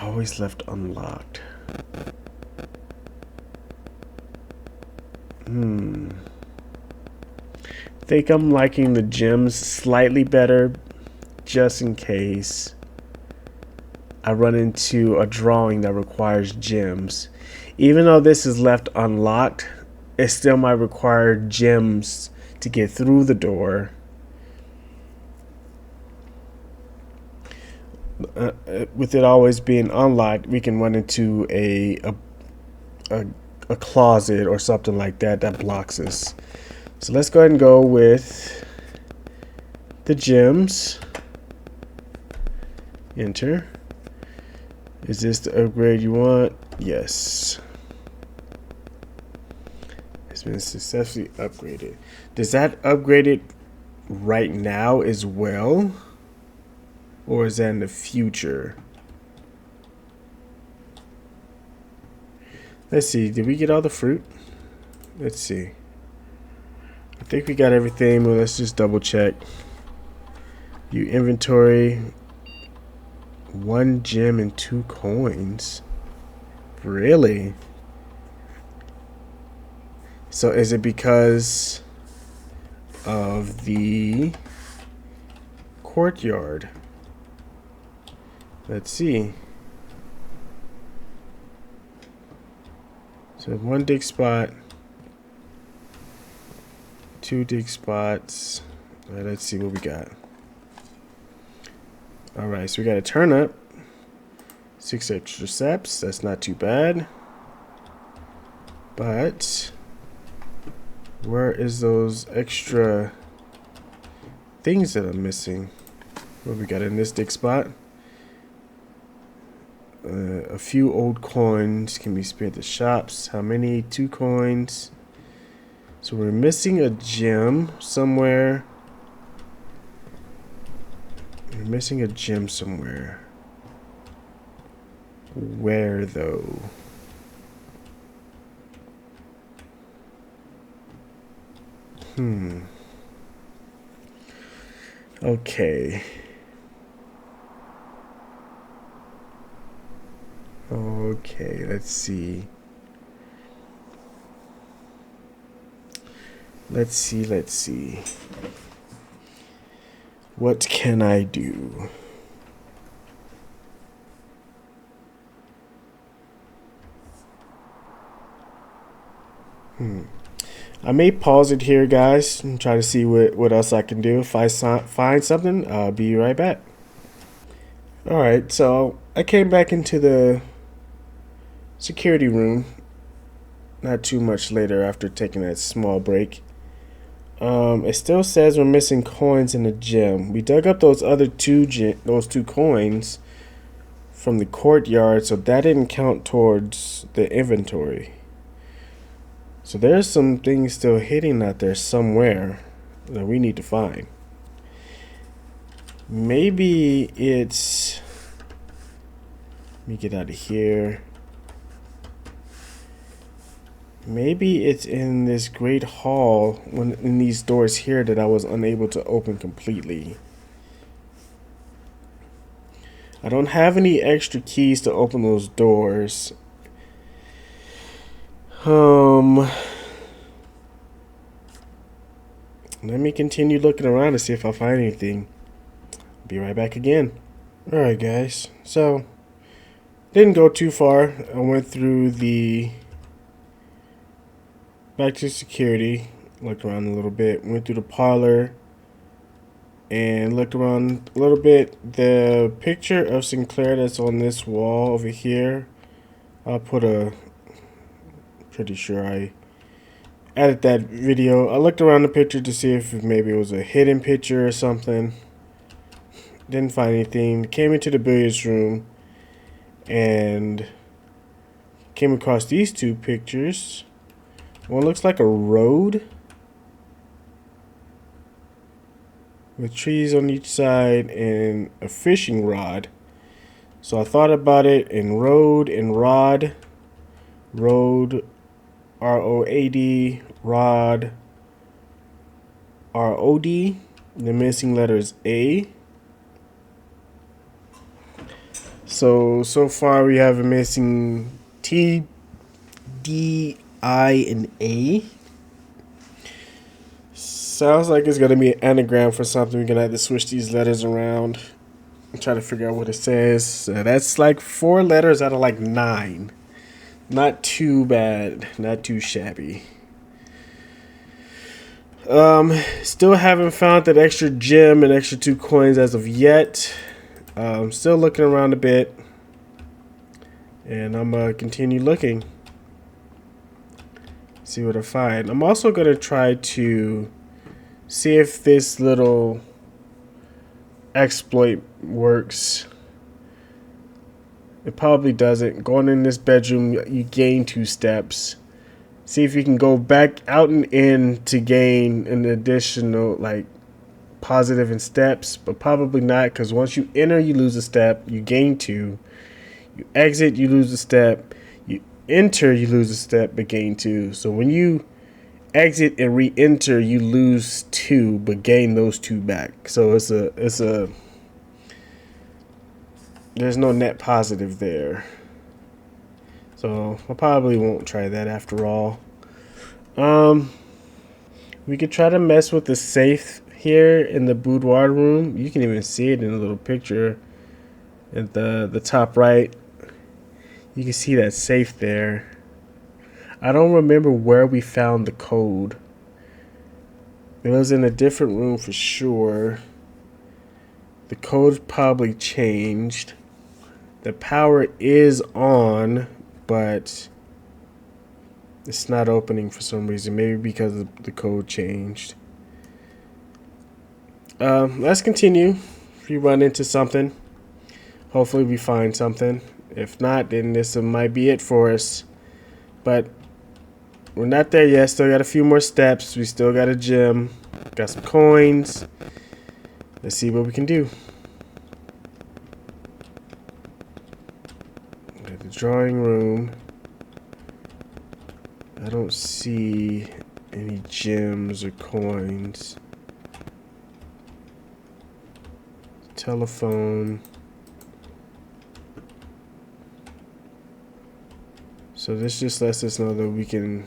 always left unlocked. Think I'm liking the gems slightly better, just in case I run into a drawing that requires gems. Even though this is left unlocked, it still might require gems to get through the door. With it always being unlocked, we can run into a closet or something like that that blocks us. So let's go ahead and go with the gems. Enter. Is this the upgrade you want? Yes. It's been successfully upgraded. Does that upgrade it right now as well? Or is that in the future? Let's see. Did we get all the fruit? Let's see. I think we got everything, but let's just double check. View inventory. 1 gem and 2 coins. Really? So is it because of the courtyard? Let's see. So 1 dig spot, 2 dig spots. All right, let's see what we got. All right, so we got a turnip, 6 extra steps. That's not too bad. But where is those extra things that I'm missing? What we got in this dig spot? A few old coins can be spared the shops. How many? 2 coins. So we're missing a gem somewhere. We're missing a gem somewhere. Where though? Okay. Okay, let's see. Let's see. What can I do? I may pause it here, guys, and try to see what else I can do. If I find something, I'll be right back. Alright, so I came back into the security room not too much later after taking that small break. It still says we're missing coins in the gem. We dug up those other two coins from the courtyard, so that didn't count towards the inventory. So there's some things still hidden out there somewhere that we need to find. Maybe it's... Let me get out of here. Maybe it's in this great hall, in these doors here that I was unable to open completely. I don't have any extra keys to open those doors. Let me continue looking around to see if I find anything. Be right back again. Alright guys, so didn't go too far. I went through back to security, looked around a little bit, went through the parlor and looked around a little bit. The picture of Sinclair that's on this wall over here, I'll put pretty sure I added that video. I looked around the picture to see if maybe it was a hidden picture or something. Didn't find anything. Came into the billiards room and came across these 2 pictures. One looks like a road with trees on each side and a fishing rod. So I thought about it in road and rod. Road, R-O-A-D, rod, R-O-D. The missing letter is A. So far we have a missing T, D, I, and A. Sounds like it's going to be an anagram for something. We're going to have to switch these letters around and try to figure out what it says. That's like 4 letters out of like 9. Not too bad. Not too shabby. Still haven't found that extra gem and extra 2 coins as of yet. Still looking around a bit. And I'm going to continue looking. See what I find. I'm also going to try to see if this little exploit works. It probably doesn't. Going in this bedroom, you gain 2 steps. See if you can go back out and in to gain an additional like positive in steps, but probably not, because once you enter, you lose a step. You gain 2. You exit, you lose a step. You enter, you lose a step, but gain 2. So when you exit and re-enter, you lose 2, but gain those 2 back. So it's a there's no net positive there. So I probably won't try that after all. We could try to mess with the safe here in the boudoir room. You can even see it in a little picture at the top right. You can see that safe there. I don't remember where we found the code. It was in a different room for sure. The code probably changed. The power is on, but it's not opening for some reason. Maybe because the code changed. Let's continue. we run into something. Hopefully we find something. If not, then this might be it for us. But we're not there yet. Still got a few more steps. We still got a gym. Got some coins. Let's see what we can do. Got the drawing room. I don't see any gems or coins. Telephone. So this just lets us know that we can,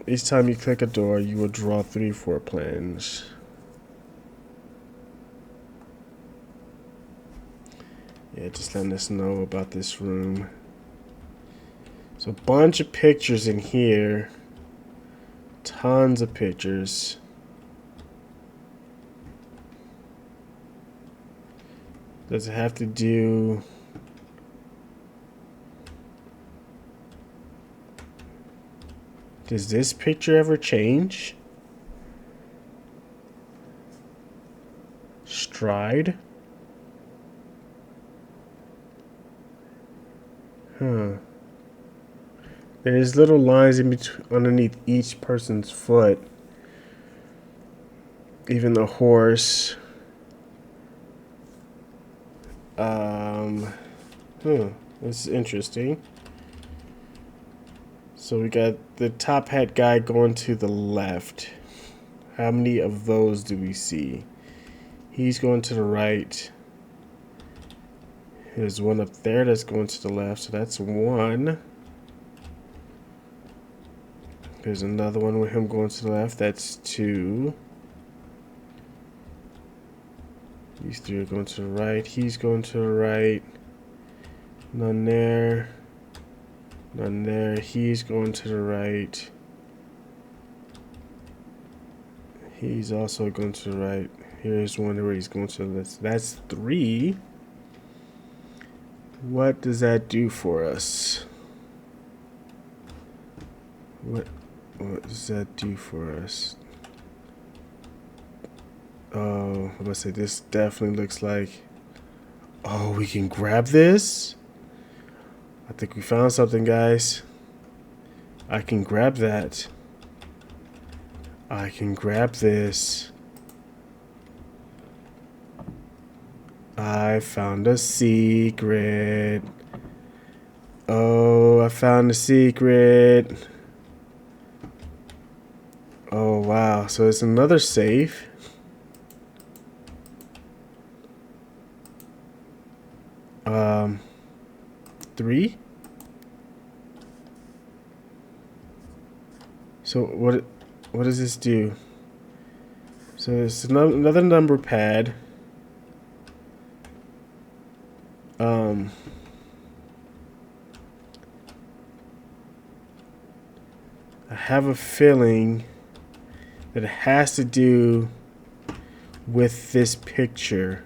each time you click a door, you will draw 3 floor plans. Yeah, just letting us know about this room. So a bunch of pictures in here. Tons of pictures. Does it have to do... Does this picture ever change? Stride? Huh. There's little lines in between, underneath each person's foot. Even the horse. This is interesting. So we got the top hat guy going to the left. How many of those do we see? He's going to the right. There's one up there that's going to the left, so that's 1. There's another one with him going to the left, that's 2. These 3 are going to the right. He's going to the right. None there. None there. He's going to the right. He's also going to the right. Here's one where he's going to the left. That's 3. What does that do for us? What does that do for us? Oh, I'm gonna say this definitely looks like... Oh, we can grab this? I think we found something, guys. I can grab that. I can grab this. I found a secret. Oh, I found a secret. Oh, wow. So it's another safe. Three? So what does this do? So it's another number pad. I have a feeling that it has to do with this picture.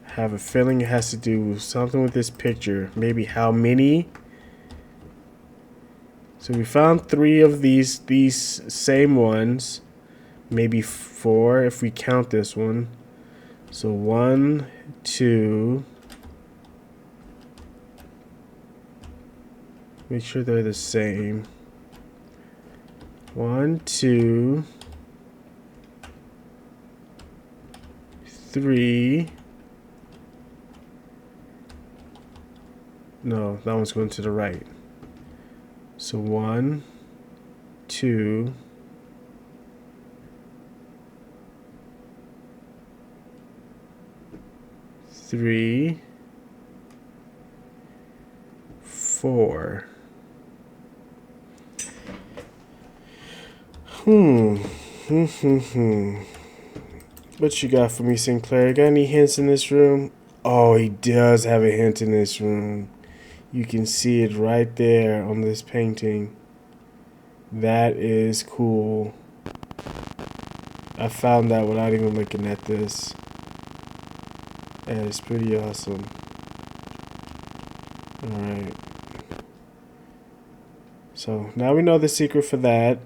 I have a feeling it has to do with something with this picture. Maybe how many? So we found 3 of these same ones. Maybe 4 if we count this one. So 1, 2. Make sure they're the same. 1, 2, 3. No, that one's going to the right. So 1, 2, 3, 4. What you got for me, Sinclair? Got any hints in this room? Oh, he does have a hint in this room. You can see it right there on this painting. That is cool. I found that without even looking at this. That is pretty awesome. Alright. So now we know the secret for that.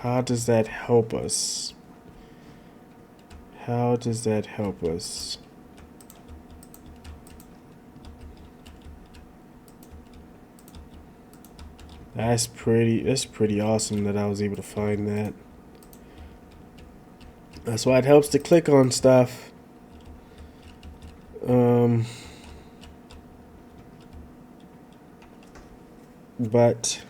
How does that help us? How does that help us? That's pretty awesome that I was able to find that. That's why it helps to click on stuff. But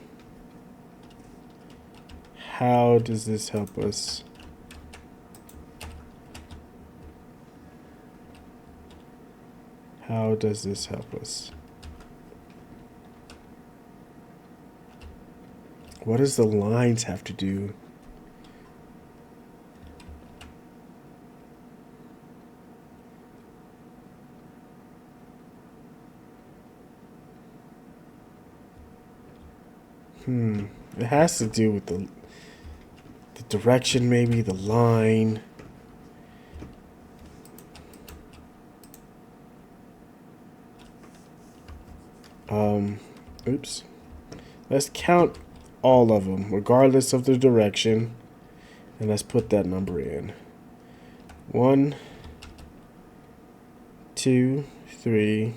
how does this help us? How does this help us? What does the lines have to do? It has to do with the direction, maybe the line. Oops. Let's count all of them, regardless of the direction, and let's put that number in. 1, 2, 3,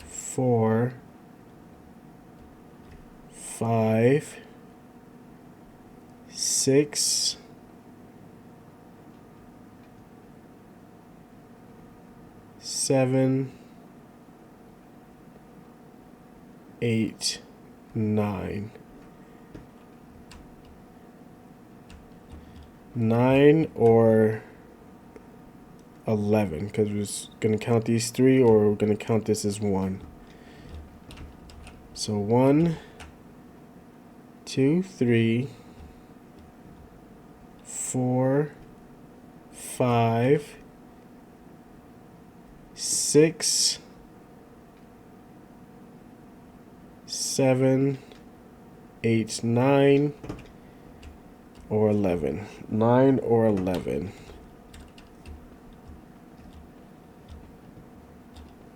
4, 5, 6, 7, 8, 9. 9 or 11, because we're going to count these 3, or we're going to count this as 1. So 1, 2, 3, 4, 5, 6, 7, 8, 9, or 11. 9 or 11.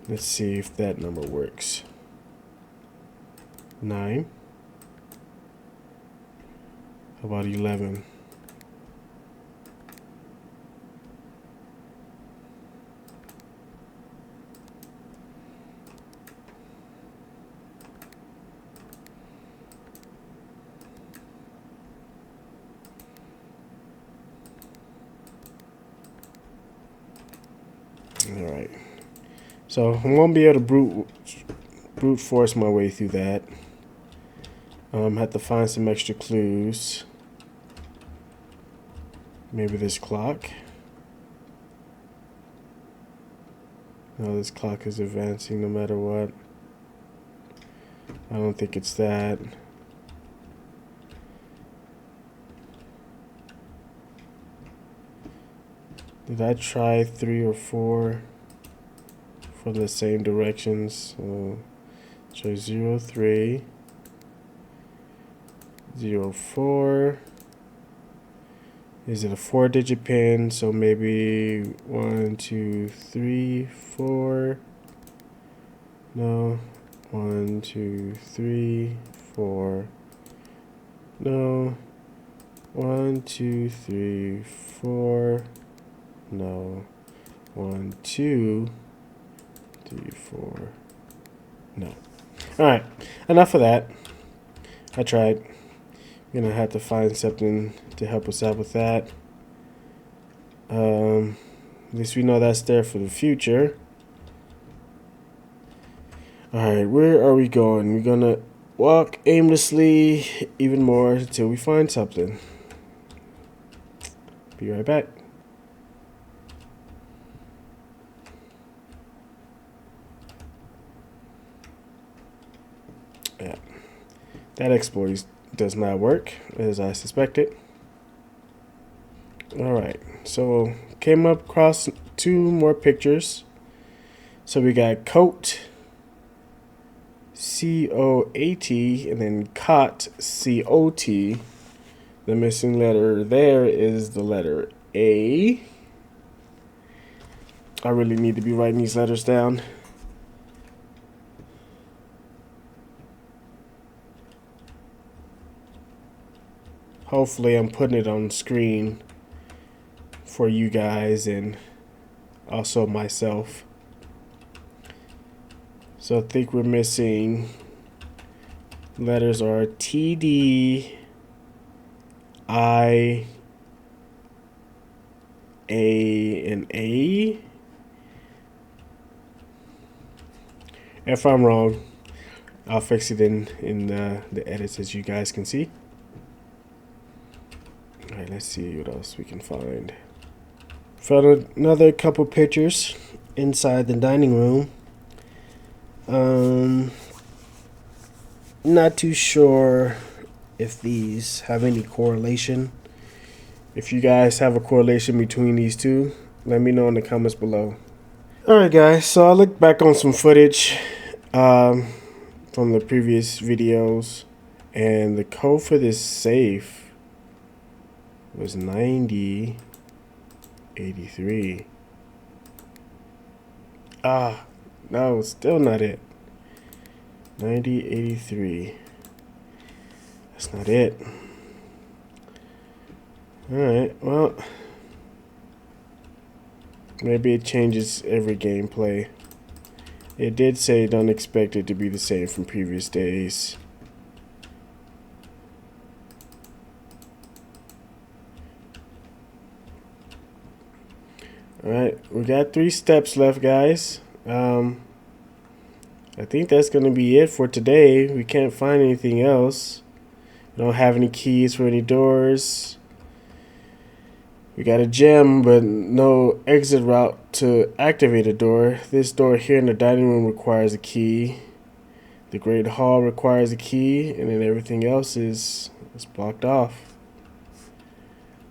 Let's see if that number works. 9. How about 11? All right. So I won't be able to brute force my way through that. Have to find some extra clues. Maybe this clock. No, this clock is advancing no matter what. I don't think it's that. Did I try 3 or 4 for the same directions? Try 0, 3, 0, 4. Is it a 4-digit pin? So maybe 1, 2, 3, 4. No. 1, 2, 3, 4. No. 1, 2, 3, 4. No. 1, 2, 3, 4. No. Alright. Enough of that. I tried. I'm gonna have to find something to help us out with that. At least we know that's there for the future. Alright, where are we going? We're gonna walk aimlessly even more until we find something. Be right back. Yeah, that exploit does not work as I suspected. Alright, so came up across 2 more pictures. So we got coat, C-O-A-T, and then cot, C-O-T. The missing letter there is the letter A. I really need to be writing these letters down. hopefully I'm putting it on screen for you guys and also myself. So I think we're missing letters are T, D, I, A, and A. If I'm wrong, I'll fix it in the edits, as you guys can see. All right, let's see what else we can find. Found another couple pictures inside the dining room. Not too sure if these have any correlation. If you guys have a correlation between these two, let me know in the comments below. Alright guys, so I looked back on some footage from the previous videos, and the code for this safe was 9083. No, still not it. 9083. That's not it. Alright, well, maybe it changes every gameplay. It did say don't expect it to be the same from previous days. Alright, we got 3 steps left, guys. I think that's going to be it for today. We can't find anything else. We don't have any keys for any doors. We got a gem, but no exit route to activate a door. This door here in the dining room requires a key. The Great Hall requires a key, and then everything else is blocked off.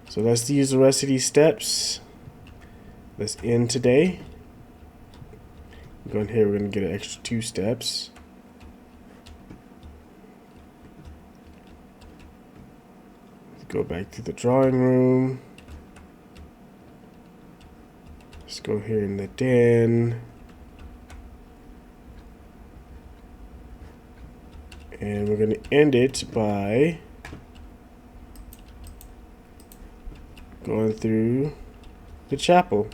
So let's use the rest of these steps. Let's end today. Go in here, we're going to get an extra 2 steps. Let's go back to the drawing room. Let's go here in the den. And we're going to end it by going through the chapel.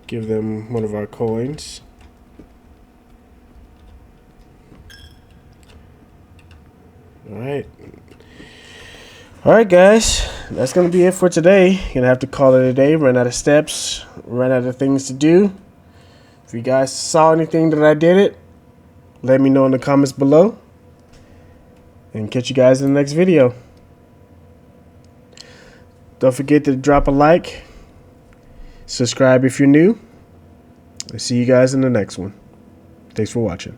Give them one of our coins. Alright, guys, that's gonna be it for today. Gonna have to call it a day. Run out of steps, run out of things to do. If you guys saw anything that I did it, let me know in the comments below, and catch you guys in the next video. Don't forget to drop a like, subscribe if you're new. I'll see you guys in the next one. Thanks for watching.